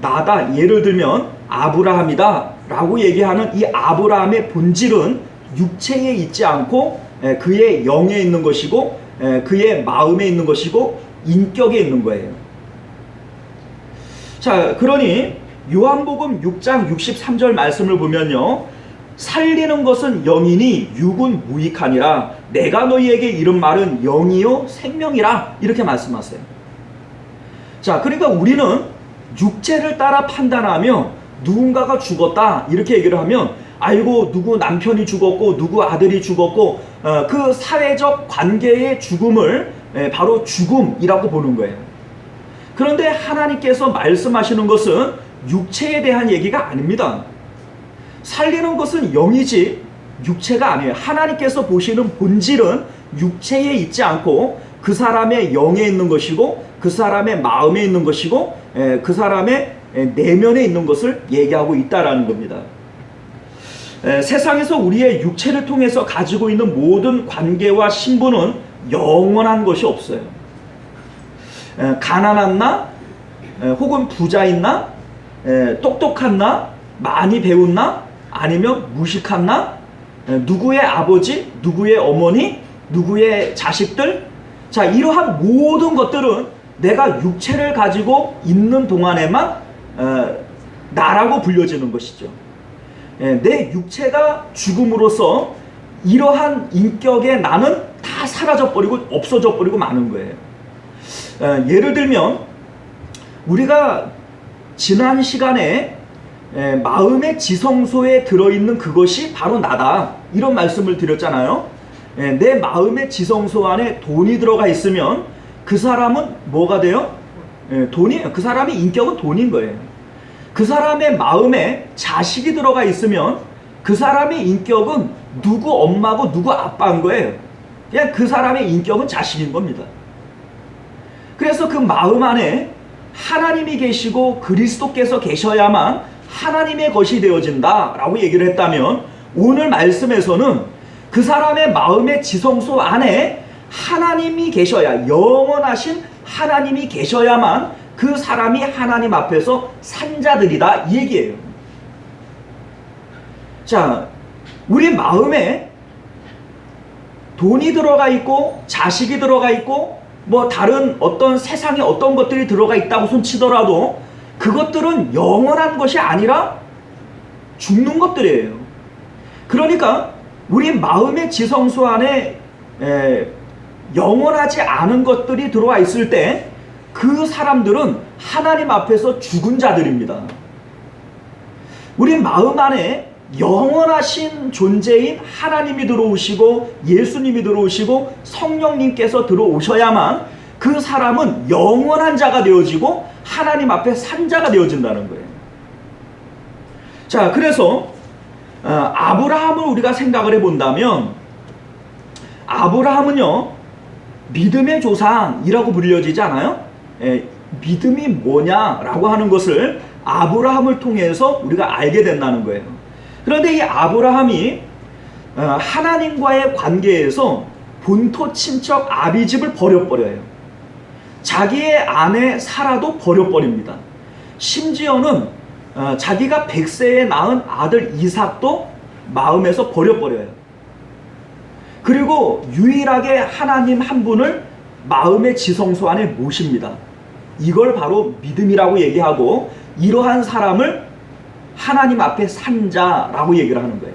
나다, 예를 들면 아브라함이다 라고 얘기하는 이 아브라함의 본질은 육체에 있지 않고 그의 영에 있는 것이고 그의 마음에 있는 것이고 인격에 있는 거예요. 자, 그러니 요한복음 6장 63절 말씀을 보면요, 살리는 것은 영이니 육은 무익하니라. 내가 너희에게 이른 말은 영이요 생명이라, 이렇게 말씀하세요. 자, 그러니까 우리는 육체를 따라 판단하며 누군가가 죽었다 이렇게 얘기를 하면 아이고 누구 남편이 죽었고 누구 아들이 죽었고 그 사회적 관계의 죽음을 바로 죽음이라고 보는 거예요. 그런데 하나님께서 말씀하시는 것은 육체에 대한 얘기가 아닙니다. 살리는 것은 영이지 육체가 아니에요. 하나님께서 보시는 본질은 육체에 있지 않고 그 사람의 영에 있는 것이고 그 사람의 마음에 있는 것이고 그 사람의 내면에 있는 것을 얘기하고 있다라는 겁니다. 세상에서 우리의 육체를 통해서 가지고 있는 모든 관계와 신분은 영원한 것이 없어요. 가난한 나, 혹은 부자인 나, 똑똑한 나, 많이 배운 나, 아니면 무식한 나, 누구의 아버지, 누구의 어머니, 누구의 자식들, 자, 이러한 모든 것들은 내가 육체를 가지고 있는 동안에만 나라고 불려지는 것이죠. 내 육체가 죽음으로써 이러한 인격의 나는 다 사라져버리고 없어져버리고 마는 거예요. 예를 들면 우리가 지난 시간에 마음의 지성소에 들어있는 그것이 바로 나다 이런 말씀을 드렸잖아요. 내 마음의 지성소 안에 돈이 들어가 있으면 그 사람은 뭐가 돼요? 돈이에요. 그 사람의 인격은 돈인 거예요. 그 사람의 마음에 자식이 들어가 있으면 그 사람의 인격은 누구 엄마고 누구 아빠인 거예요. 그냥 그 사람의 인격은 자식인 겁니다. 그래서 그 마음 안에 하나님이 계시고 그리스도께서 계셔야만 하나님의 것이 되어진다 라고 얘기를 했다면, 오늘 말씀에서는 그 사람의 마음의 지성소 안에 하나님이 계셔야, 영원하신 하나님이 계셔야만 그 사람이 하나님 앞에서 산 자들이다 이 얘기예요. 자, 우리 마음에 돈이 들어가 있고 자식이 들어가 있고 뭐 다른 어떤 세상에 어떤 것들이 들어가 있다고 손치더라도 그것들은 영원한 것이 아니라 죽는 것들이에요. 그러니까 우리 마음의 지성소 안에 영원하지 않은 것들이 들어와 있을 때 그 사람들은 하나님 앞에서 죽은 자들입니다. 우리 마음 안에 영원하신 존재인 하나님이 들어오시고 예수님이 들어오시고 성령님께서 들어오셔야만 그 사람은 영원한 자가 되어지고 하나님 앞에 산 자가 되어진다는 거예요. 자, 그래서 아브라함을 우리가 생각을 해본다면, 아브라함은요 믿음의 조상이라고 불려지지 않아요? 믿음이 뭐냐라고 하는 것을 아브라함을 통해서 우리가 알게 된다는 거예요. 그런데 이 아브라함이 하나님과의 관계에서 본토 친척 아비집을 버려버려요. 자기의 아내 사라도 버려버립니다. 심지어는 자기가 100세에 낳은 아들 이삭도 마음에서 버려버려요. 그리고 유일하게 하나님 한 분을 마음의 지성소 안에 모십니다. 이걸 바로 믿음이라고 얘기하고, 이러한 사람을 하나님 앞에 산 자라고 얘기를 하는 거예요.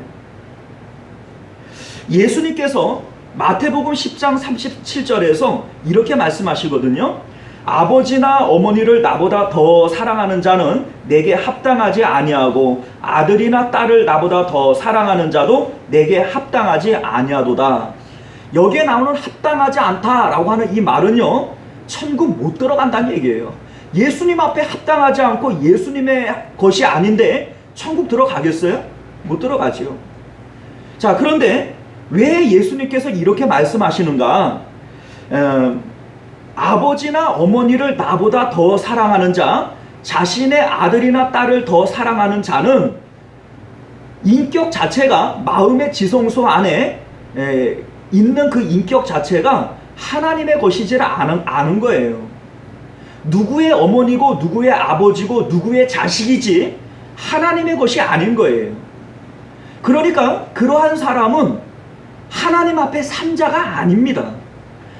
예수님께서 마태복음 10장 37절에서 이렇게 말씀하시거든요. 아버지나 어머니를 나보다 더 사랑하는 자는 내게 합당하지 아니하고 아들이나 딸을 나보다 더 사랑하는 자도 내게 합당하지 아니하도다. 여기에 나오는 합당하지 않다라고 하는 이 말은요, 천국 못 들어간다는 얘기예요. 예수님 앞에 합당하지 않고 예수님의 것이 아닌데 천국 들어가겠어요? 못 들어가지요. 자, 그런데 왜 예수님께서 이렇게 말씀하시는가? 아버지나 어머니를 나보다 더 사랑하는 자, 자신의 아들이나 딸을 더 사랑하는 자는 인격 자체가, 마음의 지성소 안에 있는 그 인격 자체가 하나님의 것이질 않은 거예요. 누구의 어머니고 누구의 아버지고 누구의 자식이지 하나님의 것이 아닌 거예요. 그러니까 그러한 사람은 하나님 앞에 산 자가 아닙니다.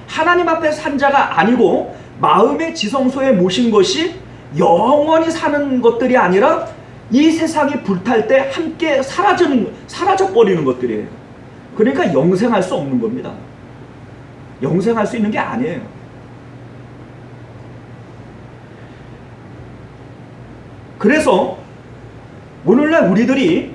하나님 앞에 산 자가 아니고 마음의 지성소에 모신 것이 영원히 사는 것들이 아니라 이 세상이 불탈 때 함께 사라져버리는 것들이에요. 그러니까 영생할 수 없는 겁니다. 영생할 수 있는 게 아니에요. 그래서 오늘날 우리들이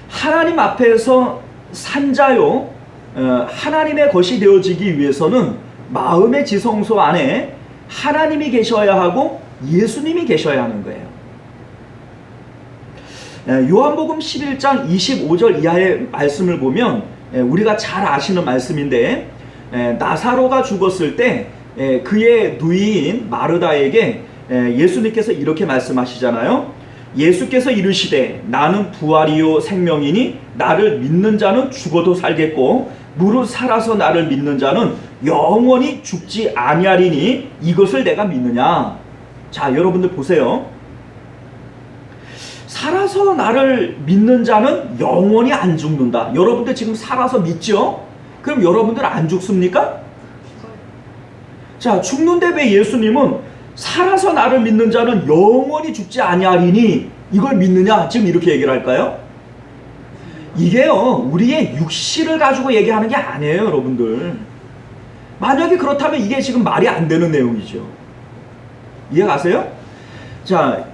하나님 앞에서 산 자요, 하나님의 것이 되어지기 위해서는 마음의 지성소 안에 하나님이 계셔야 하고 예수님이 계셔야 하는 거예요. 요한복음 11장 25절 이하의 말씀을 보면 우리가 잘 아시는 말씀인데, 나사로가 죽었을 때 그의 누이인 마르다에게 예수님께서 이렇게 말씀하시잖아요. 예수께서 이르시되 나는 부활이요 생명이니 나를 믿는 자는 죽어도 살겠고 무릇 살아서 나를 믿는 자는 영원히 죽지 아니하리니 이것을 내가 믿느냐. 자, 여러분들 보세요. 살아서 나를 믿는 자는 영원히 안 죽는다. 여러분들 지금 살아서 믿죠? 그럼 여러분들 안 죽습니까? 자, 죽는데 왜 예수님은 살아서 나를 믿는 자는 영원히 죽지 아니하리니 이걸 믿느냐? 지금 이렇게 얘기를 할까요? 이게요, 우리의 육신을 가지고 얘기하는 게 아니에요, 여러분들. 만약에 그렇다면 이게 지금 말이 안 되는 내용이죠. 이해가세요? 자,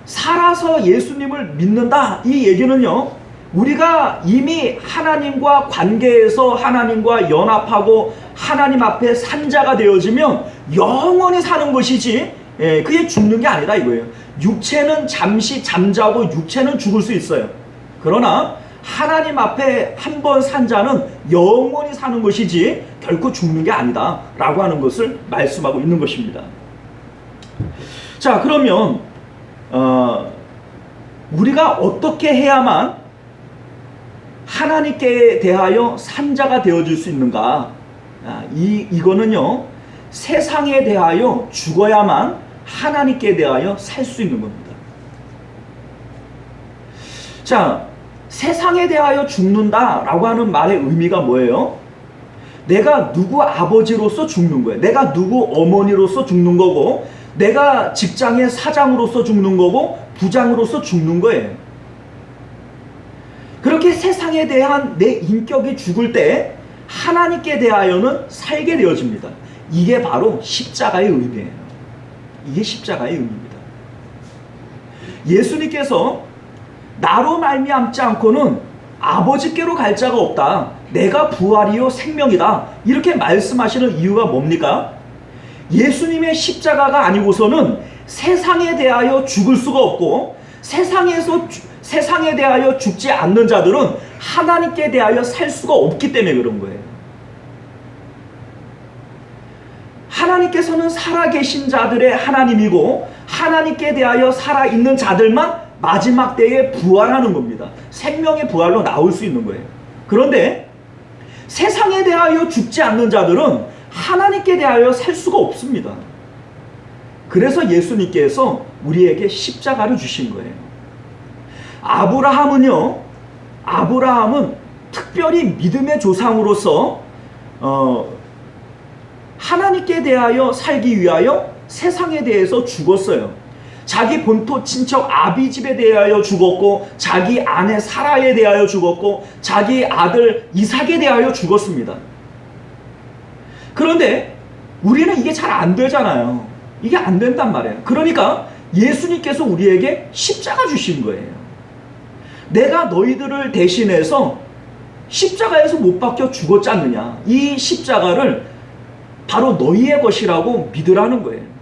살아서 예수님을 믿는다, 이 얘기는요, 우리가 이미 하나님과 관계에서 하나님과 연합하고 하나님 앞에 산 자가 되어지면 영원히 사는 것이지, 그게 죽는 게 아니다 이거예요. 육체는 잠시 잠자고 육체는 죽을 수 있어요. 그러나 하나님 앞에 한 번 산 자는 영원히 사는 것이지 결코 죽는 게 아니다 라고 하는 것을 말씀하고 있는 것입니다. 자, 그러면 우리가 어떻게 해야만 하나님께 대하여 산 자가 되어줄 수 있는가? 이거는요, 세상에 대하여 죽어야만 하나님께 대하여 살 수 있는 겁니다. 자, 세상에 대하여 죽는다라고 하는 말의 의미가 뭐예요? 내가 누구 아버지로서 죽는 거예요. 내가 누구 어머니로서 죽는 거고, 내가 직장의 사장으로서 죽는 거고, 부장으로서 죽는 거예요. 그렇게 세상에 대한 내 인격이 죽을 때 하나님께 대하여는 살게 되어집니다. 이게 바로 십자가의 의미예요. 이게 십자가의 의미입니다. 예수님께서 나로 말미암지 않고는 아버지께로 갈 자가 없다. 내가 부활이요 생명이다. 이렇게 말씀하시는 이유가 뭡니까? 예수님의 십자가가 아니고서는 세상에 대하여 죽을 수가 없고, 세상에 대하여 죽지 않는 자들은 하나님께 대하여 살 수가 없기 때문에 그런 거예요. 하나님께서는 살아계신 자들의 하나님이고, 하나님께 대하여 살아있는 자들만 마지막 때에 부활하는 겁니다. 생명의 부활로 나올 수 있는 거예요. 그런데 세상에 대하여 죽지 않는 자들은 하나님께 대하여 살 수가 없습니다. 그래서 예수님께서 우리에게 십자가를 주신 거예요. 아브라함은 특별히 믿음의 조상으로서 하나님께 대하여 살기 위하여 세상에 대해서 죽었어요. 자기 본토 친척 아비집에 대하여 죽었고, 자기 아내 사라에 대하여 죽었고, 자기 아들 이삭에 대하여 죽었습니다. 그런데 우리는 이게 잘 안 되잖아요. 이게 안 된단 말이에요. 그러니까 예수님께서 우리에게 십자가 주신 거예요. 내가 너희들을 대신해서 십자가에서 못 박혀 죽었지 않느냐. 이 십자가를 바로 너희의 것이라고 믿으라는 거예요.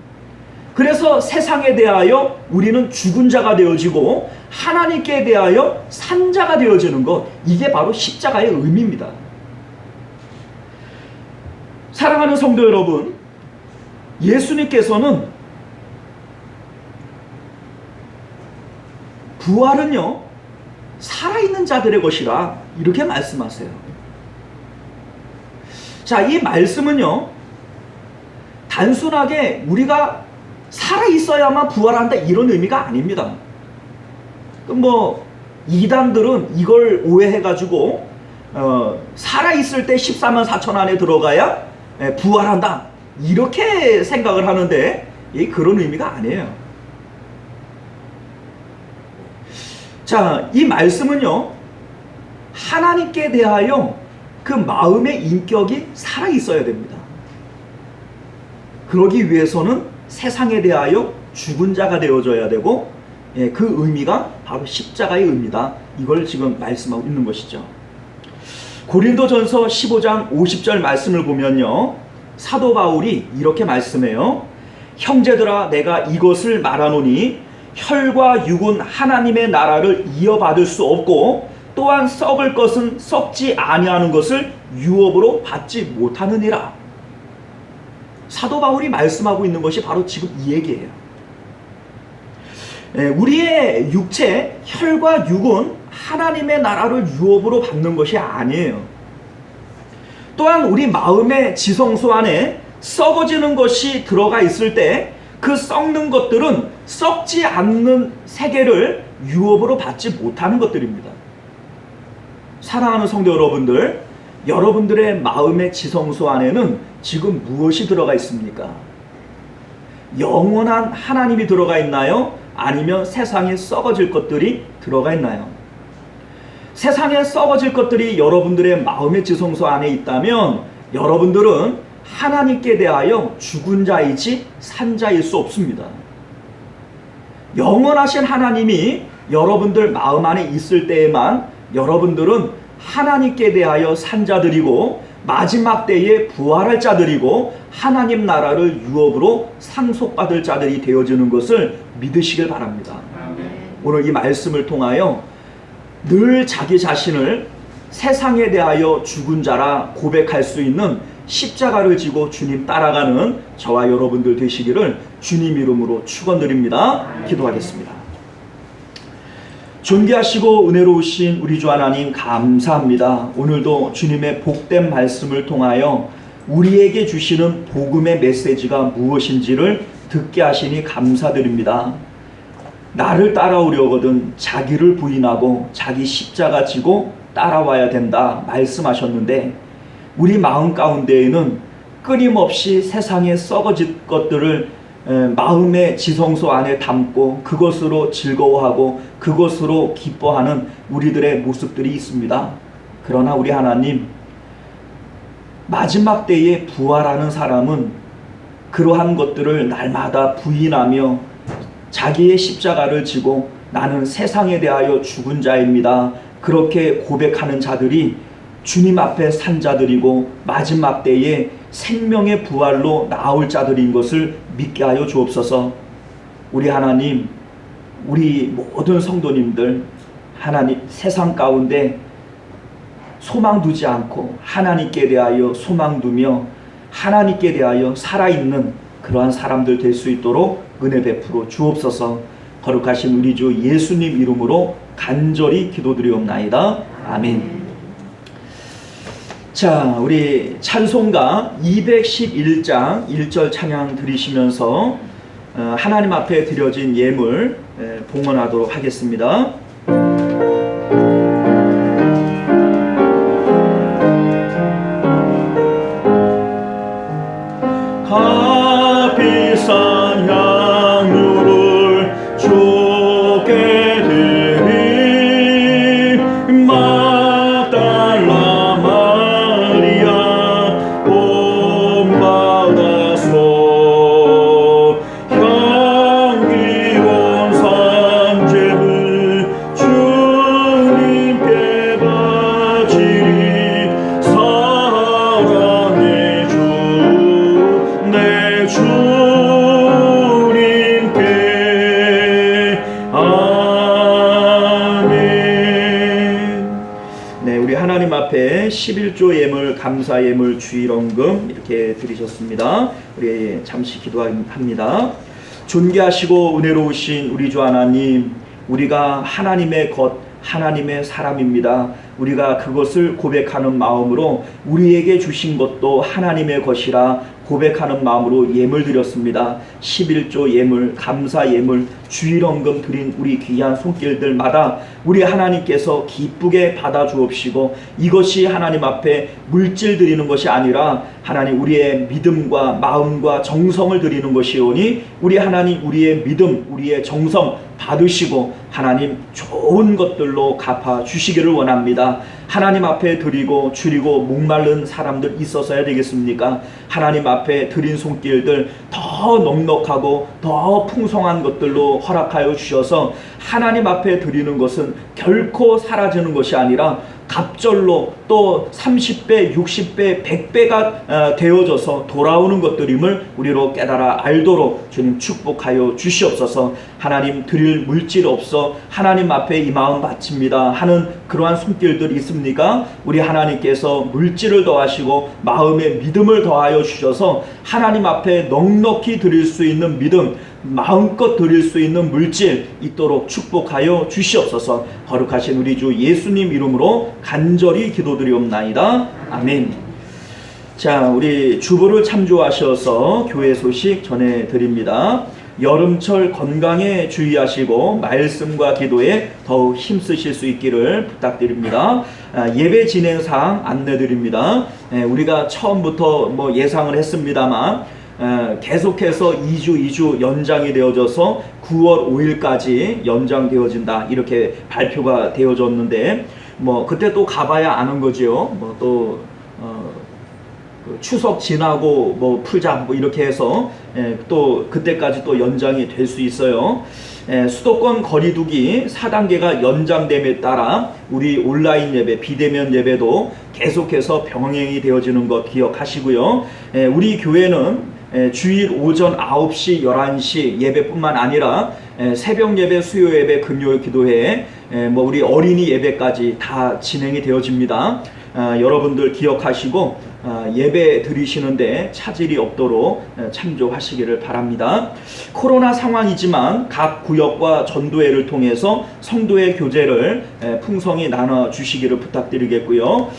그래서 세상에 대하여 우리는 죽은 자가 되어지고, 하나님께 대하여 산 자가 되어지는 것, 이게 바로 십자가의 의미입니다. 사랑하는 성도 여러분, 예수님께서는 부활은요, 살아있는 자들의 것이라 이렇게 말씀하세요. 자, 이 말씀은요, 단순하게 우리가 살아있어야만 부활한다 이런 의미가 아닙니다. 이단들은 이걸 오해해가지고 살아있을 때 14만 4천 안에 들어가야 부활한다 이렇게 생각을 하는데, 그런 의미가 아니에요. 자, 이 말씀은요, 하나님께 대하여 그 마음의 인격이 살아있어야 됩니다. 그러기 위해서는 세상에 대하여 죽은 자가 되어져야 되고, 그 의미가 바로 십자가의 의미다. 이걸 지금 말씀하고 있는 것이죠. 고린도전서 15장 50절 말씀을 보면요, 사도 바울이 이렇게 말씀해요. 형제들아, 내가 이것을 말하노니 혈과 육은 하나님의 나라를 이어받을 수 없고, 또한 썩을 것은 썩지 아니하는 것을 유업으로 받지 못하느니라. 사도 바울이 말씀하고 있는 것이 바로 지금 이 얘기예요. 우리의 육체, 혈과 육은 하나님의 나라를 유업으로 받는 것이 아니에요. 또한 우리 마음의 지성소 안에 썩어지는 것이 들어가 있을 때 그 썩는 것들은 썩지 않는 세계를 유업으로 받지 못하는 것들입니다. 사랑하는 성도 여러분들, 여러분들의 마음의 지성소 안에는 지금 무엇이 들어가 있습니까? 영원한 하나님이 들어가 있나요? 아니면 세상에 썩어질 것들이 들어가 있나요? 세상에 썩어질 것들이 여러분들의 마음의 지성소 안에 있다면 여러분들은 하나님께 대하여 죽은 자이지 산 자일 수 없습니다. 영원하신 하나님이 여러분들 마음 안에 있을 때에만 여러분들은 하나님께 대하여 산 자들이고, 마지막 때에 부활할 자들이고, 하나님 나라를 유업으로 상속받을 자들이 되어지는 것을 믿으시길 바랍니다. 아멘. 오늘 이 말씀을 통하여 늘 자기 자신을 세상에 대하여 죽은 자라 고백할 수 있는 십자가를 지고 주님 따라가는 저와 여러분들 되시기를 주님 이름으로 축원드립니다. 기도하겠습니다. 존귀하시고 은혜로우신 우리 주 하나님 감사합니다. 오늘도 주님의 복된 말씀을 통하여 우리에게 주시는 복음의 메시지가 무엇인지를 듣게 하시니 감사드립니다. 나를 따라오려거든 자기를 부인하고 자기 십자가 지고 따라와야 된다 말씀하셨는데, 우리 마음 가운데에는 끊임없이 세상에 썩어질 것들을 마음의 지성소 안에 담고 그것으로 즐거워하고 그것으로 기뻐하는 우리들의 모습들이 있습니다. 그러나 우리 하나님, 마지막 때에 부활하는 사람은 그러한 것들을 날마다 부인하며 자기의 십자가를 지고 나는 세상에 대하여 죽은 자입니다, 그렇게 고백하는 자들이 주님 앞에 산 자들이고 마지막 때에 생명의 부활로 나올 자들인 것을 믿게 하여 주옵소서. 우리 하나님, 우리 모든 성도님들, 하나님 세상 가운데 소망 두지 않고 하나님께 대하여 소망 두며 하나님께 대하여 살아있는 그러한 사람들 될 수 있도록 은혜 베풀어 주옵소서. 거룩하신 우리 주 예수님 이름으로 간절히 기도드리옵나이다. 아멘. 자, 우리 찬송가 211장 1절 찬양 드리시면서 하나님 앞에 드려진 예물 봉헌하도록 하겠습니다. 값비싼 향유를 주께 드리 막달라 마리아 본받아서 향기로운 산재를 주님께 바치리 사랑의 주 내 주님께 아멘. 네, 우리 하나님 앞에 11조 예물, 감사 예물, 주일원금 이렇게 드리셨습니다. 우리 잠시 기도합니다. 존귀하시고 은혜로우신 우리 주 하나님, 우리가 하나님의 것, 하나님의 사람입니다. 우리가 그것을 고백하는 마음으로 우리에게 주신 것도 하나님의 것이라 고백하는 마음으로 예물 드렸습니다. 11조 예물, 감사 예물, 주일원금 드린 우리 귀한 손길들마다 우리 하나님께서 기쁘게 받아 주옵시고, 이것이 하나님 앞에 물질 드리는 것이 아니라 하나님 우리의 믿음과 마음과 정성을 드리는 것이오니 우리 하나님 우리의 믿음, 우리의 정성 받으시고 하나님 좋은 것들로 갚아 주시기를 원합니다. 하나님 앞에 드리고 줄이고 목마른 사람들 있어서야 되겠습니까? 하나님 앞에 드린 손길들 더 넉넉하고 더 풍성한 것들로 허락하여 주셔서 하나님 앞에 드리는 것은 결코 사라지는 것이 아니라 갑절로 또 30배, 60배, 100배가 되어져서 돌아오는 것들임을 우리로 깨달아 알도록 주님 축복하여 주시옵소서. 하나님 드릴 물질 없어 하나님 앞에 이 마음 바칩니다 하는 그러한 손길들 있습니까? 우리 하나님께서 물질을 더하시고 마음의 믿음을 더하여 주셔서 하나님 앞에 넉넉히 드릴 수 있는 믿음, 마음껏 드릴 수 있는 물질 있도록 축복하여 주시옵소서. 거룩하신 우리 주 예수님 이름으로 간절히 기도드리옵나이다. 아멘. 자, 우리 주보를 참조하셔서 교회 소식 전해드립니다. 여름철 건강에 주의하시고 말씀과 기도에 더욱 힘쓰실 수 있기를 부탁드립니다. 예배 진행사항 안내드립니다. 우리가 처음부터 예상을 했습니다만 계속해서 2주 연장이 되어져서 9월 5일까지 연장되어진다 이렇게 발표가 되어졌는데 그때 또 가봐야 아는 거죠. 또 추석 지나고 풀자 이렇게 해서 또 그때까지 또 연장이 될 수 있어요. 수도권 거리두기 4단계가 연장됨에 따라 우리 온라인 예배, 비대면 예배도 계속해서 병행이 되어지는 것 기억하시고요. 우리 교회는 주일 오전 9시, 11시 예배뿐만 아니라 새벽 예배, 수요 예배, 금요일 기도회 뭐 우리 어린이 예배까지 다 진행이 되어집니다. 여러분들 기억하시고 예배 드리시는데 차질이 없도록 참조하시기를 바랍니다. 코로나 상황이지만 각 구역과 전도회를 통해서 성도의 교제를 풍성히 나눠주시기를 부탁드리겠고요.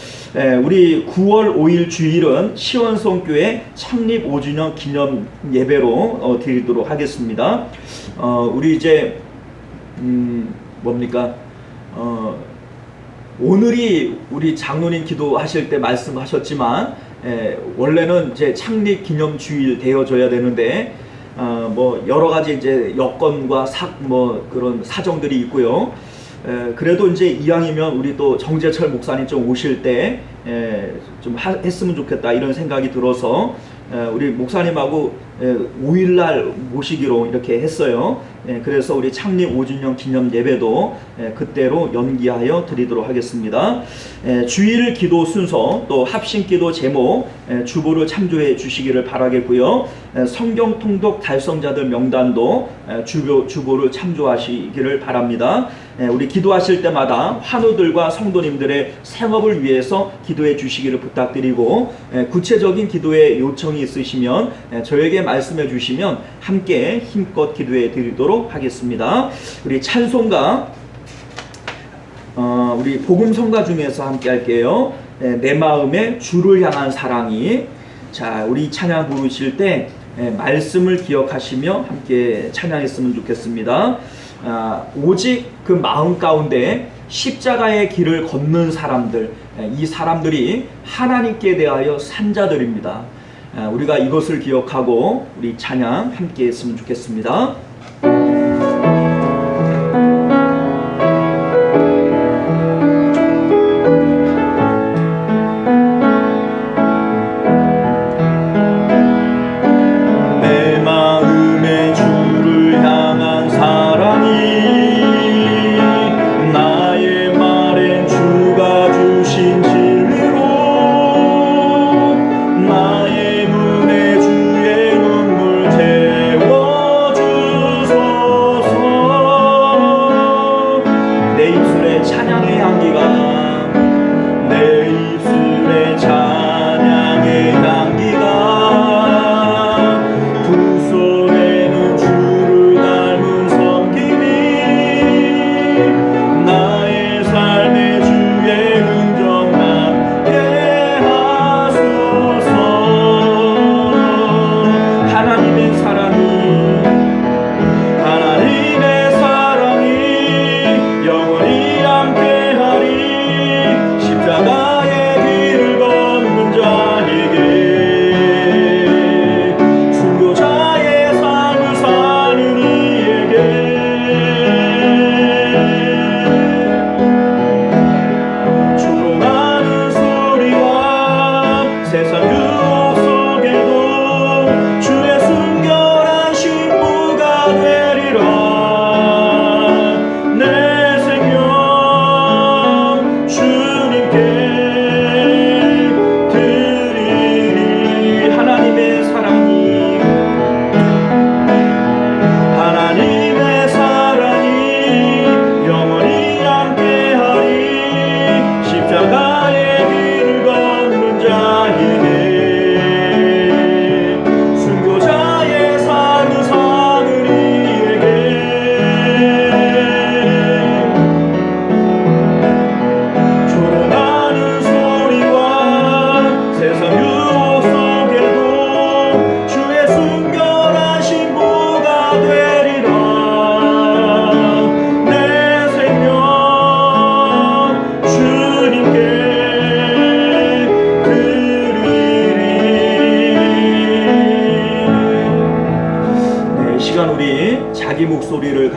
우리 9월 5일 주일은 시원성교회 창립 5주년 기념 예배로 드리도록 하겠습니다. 우리 이제 뭡니까? 오늘이 우리 장로님 기도하실 때 말씀하셨지만 원래는 이제 창립 기념 주일 되어져야 되는데 뭐 여러 가지 이제 여건과 뭐 그런 사정들이 있고요. 그래도 이제 이왕이면 우리 또 정재철 목사님 좀 오실 때 좀 했으면 좋겠다 이런 생각이 들어서 우리 목사님하고 5일날 모시기로 이렇게 했어요. 그래서 우리 창립 5주년 기념 예배도 그때로 연기하여 드리도록 하겠습니다. 주일 기도 순서 또 합심 기도 제목 주보를 참조해 주시기를 바라겠고요. 성경 통독 달성자들 명단도 주보를 참조하시기를 바랍니다. 우리 기도하실 때마다 환우들과 성도님들의 생업을 위해서 기도해 주시기를 부탁드리고 구체적인 기도의 요청이 있으시면 저에게 말씀해 주시면 함께 힘껏 기도해 드리도록 하겠습니다. 우리 찬송가 우리 복음 성가 중에서 함께 할게요. 내 마음에 주를 향한 사랑이. 자, 우리 찬양 부르실 때 말씀을 기억하시며 함께 찬양했으면 좋겠습니다. 오직 그 마음 가운데 십자가의 길을 걷는 사람들, 이 사람들이 하나님께 대하여 산자들입니다. 우리가 이것을 기억하고 우리 찬양 함께 했으면 좋겠습니다.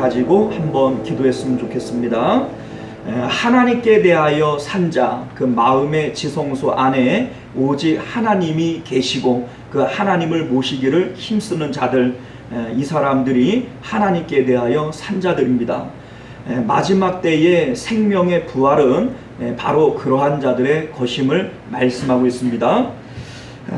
가지고 한번 기도했으면 좋겠습니다. 하나님께 대하여 산 자, 그 마음의 지성소 안에 오직 하나님이 계시고 그 하나님을 모시기를 힘쓰는 자들, 이 사람들이 하나님께 대하여 산 자들입니다. 마지막 때의 생명의 부활은 바로 그러한 자들의 것임을 말씀하고 있습니다.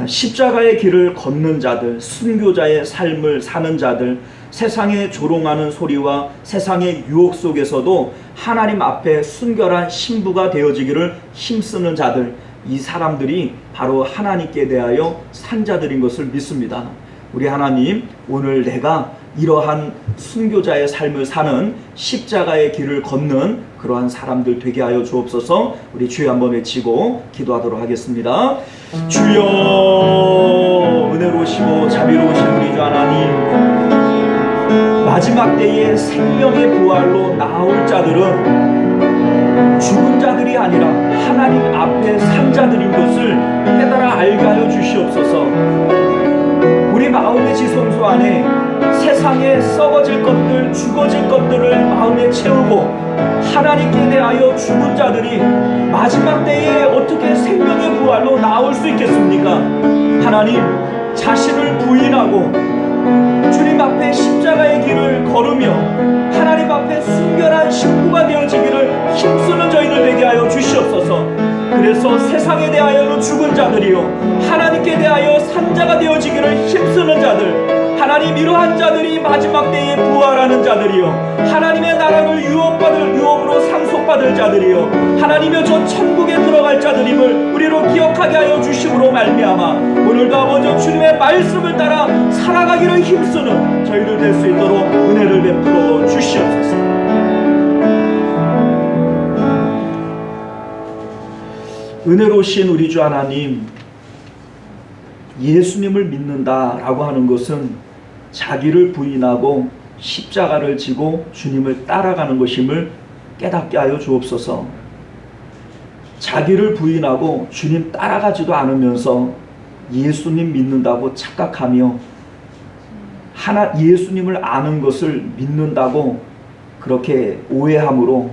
십자가의 길을 걷는 자들, 순교자의 삶을 사는 자들, 세상에 조롱하는 소리와 세상의 유혹 속에서도 하나님 앞에 순결한 신부가 되어지기를 힘쓰는 자들, 이 사람들이 바로 하나님께 대하여 산 자들인 것을 믿습니다. 우리 하나님, 오늘 내가 이러한 순교자의 삶을 사는 십자가의 길을 걷는 그러한 사람들 되게 하여 주옵소서. 우리 주여 한번 외치고 기도하도록 하겠습니다. 주여, 은혜로우시고 자비로우신 우리 주 하나님, 마지막 때에 생명의 부활로 나올 자들은 죽은 자들이 아니라 하나님 앞에 산 자들인 것을 깨달아 알게 하여 주시옵소서. 우리 마음의 지성소 안에 세상에 썩어질 것들, 죽어질 것들을 마음에 채우고 하나님께 대하여 죽은 자들이 마지막 때에 어떻게 생명의 부활로 나올 수 있겠습니까? 하나님, 자신을 부인하고 주님 앞에 십자가의 길을 걸으며 하나님 앞에 순결한 신부가 되어지기를 힘쓰는 저희들 되게 하여 주시옵소서. 그래서 세상에 대하여는 죽은 자들이요 하나님께 대하여 산 자가 되어지기를 힘쓰는 자들, 하나님, 이러한 자들이 마지막 때에 부활하는 자들이요 하나님의 나라를 유업으로 상속받을 자들이요 하나님의 저 천국에 들어갈 자들임을 우리로 기억하게 하여 주심으로 말미암아 오늘도 아버지 주님의 말씀을 따라 살아가기를 힘쓰는 저희들 될 수 있도록 은혜를 베풀어 주시옵소서. 은혜로우신 우리 주 하나님, 예수님을 믿는다라고 하는 것은 자기를 부인하고 십자가를 지고 주님을 따라가는 것임을 깨닫게 하여 주옵소서. 자기를 부인하고 주님 따라가지도 않으면서 예수님 믿는다고 착각하며 예수님을 아는 것을 믿는다고 그렇게 오해함으로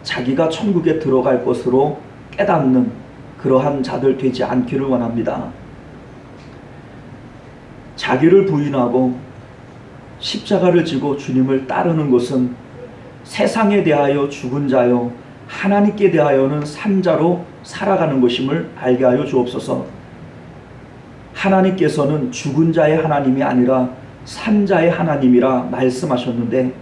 자기가 천국에 들어갈 것으로 깨닫는 그러한 자들 되지 않기를 원합니다. 자기를 부인하고 십자가를 지고 주님을 따르는 것은 세상에 대하여 죽은 자요 하나님께 대하여는 산 자로 살아가는 것임을 알게 하여 주옵소서. 하나님께서는 죽은 자의 하나님이 아니라 산 자의 하나님이라 말씀하셨는데,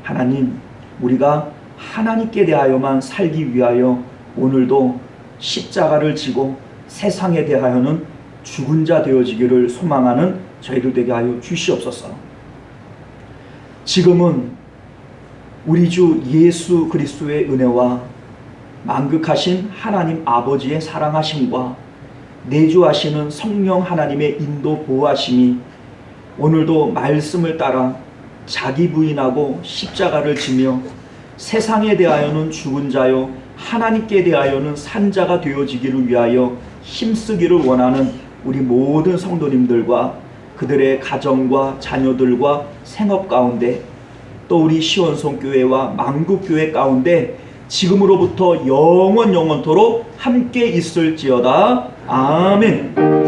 하나님, 우리가 하나님께 대하여만 살기 위하여 오늘도 십자가를 지고 세상에 대하여는 죽은 자 되어지기를 소망하는 저희들 되게 하여 주시옵소서. 지금은 우리 주 예수 그리스도의 은혜와 만극하신 하나님 아버지의 사랑하심과 내주하시는 성령 하나님의 인도 보호하심이 오늘도 말씀을 따라 자기 부인하고 십자가를 지며 세상에 대하여는 죽은 자요 하나님께 대하여는 산 자가 되어지기를 위하여 힘쓰기를 원하는 우리 모든 성도님들과 그들의 가정과 자녀들과 생업 가운데, 또 우리 시원성교회와 만국교회 가운데 지금으로부터 영원토록 함께 있을지어다. 아멘.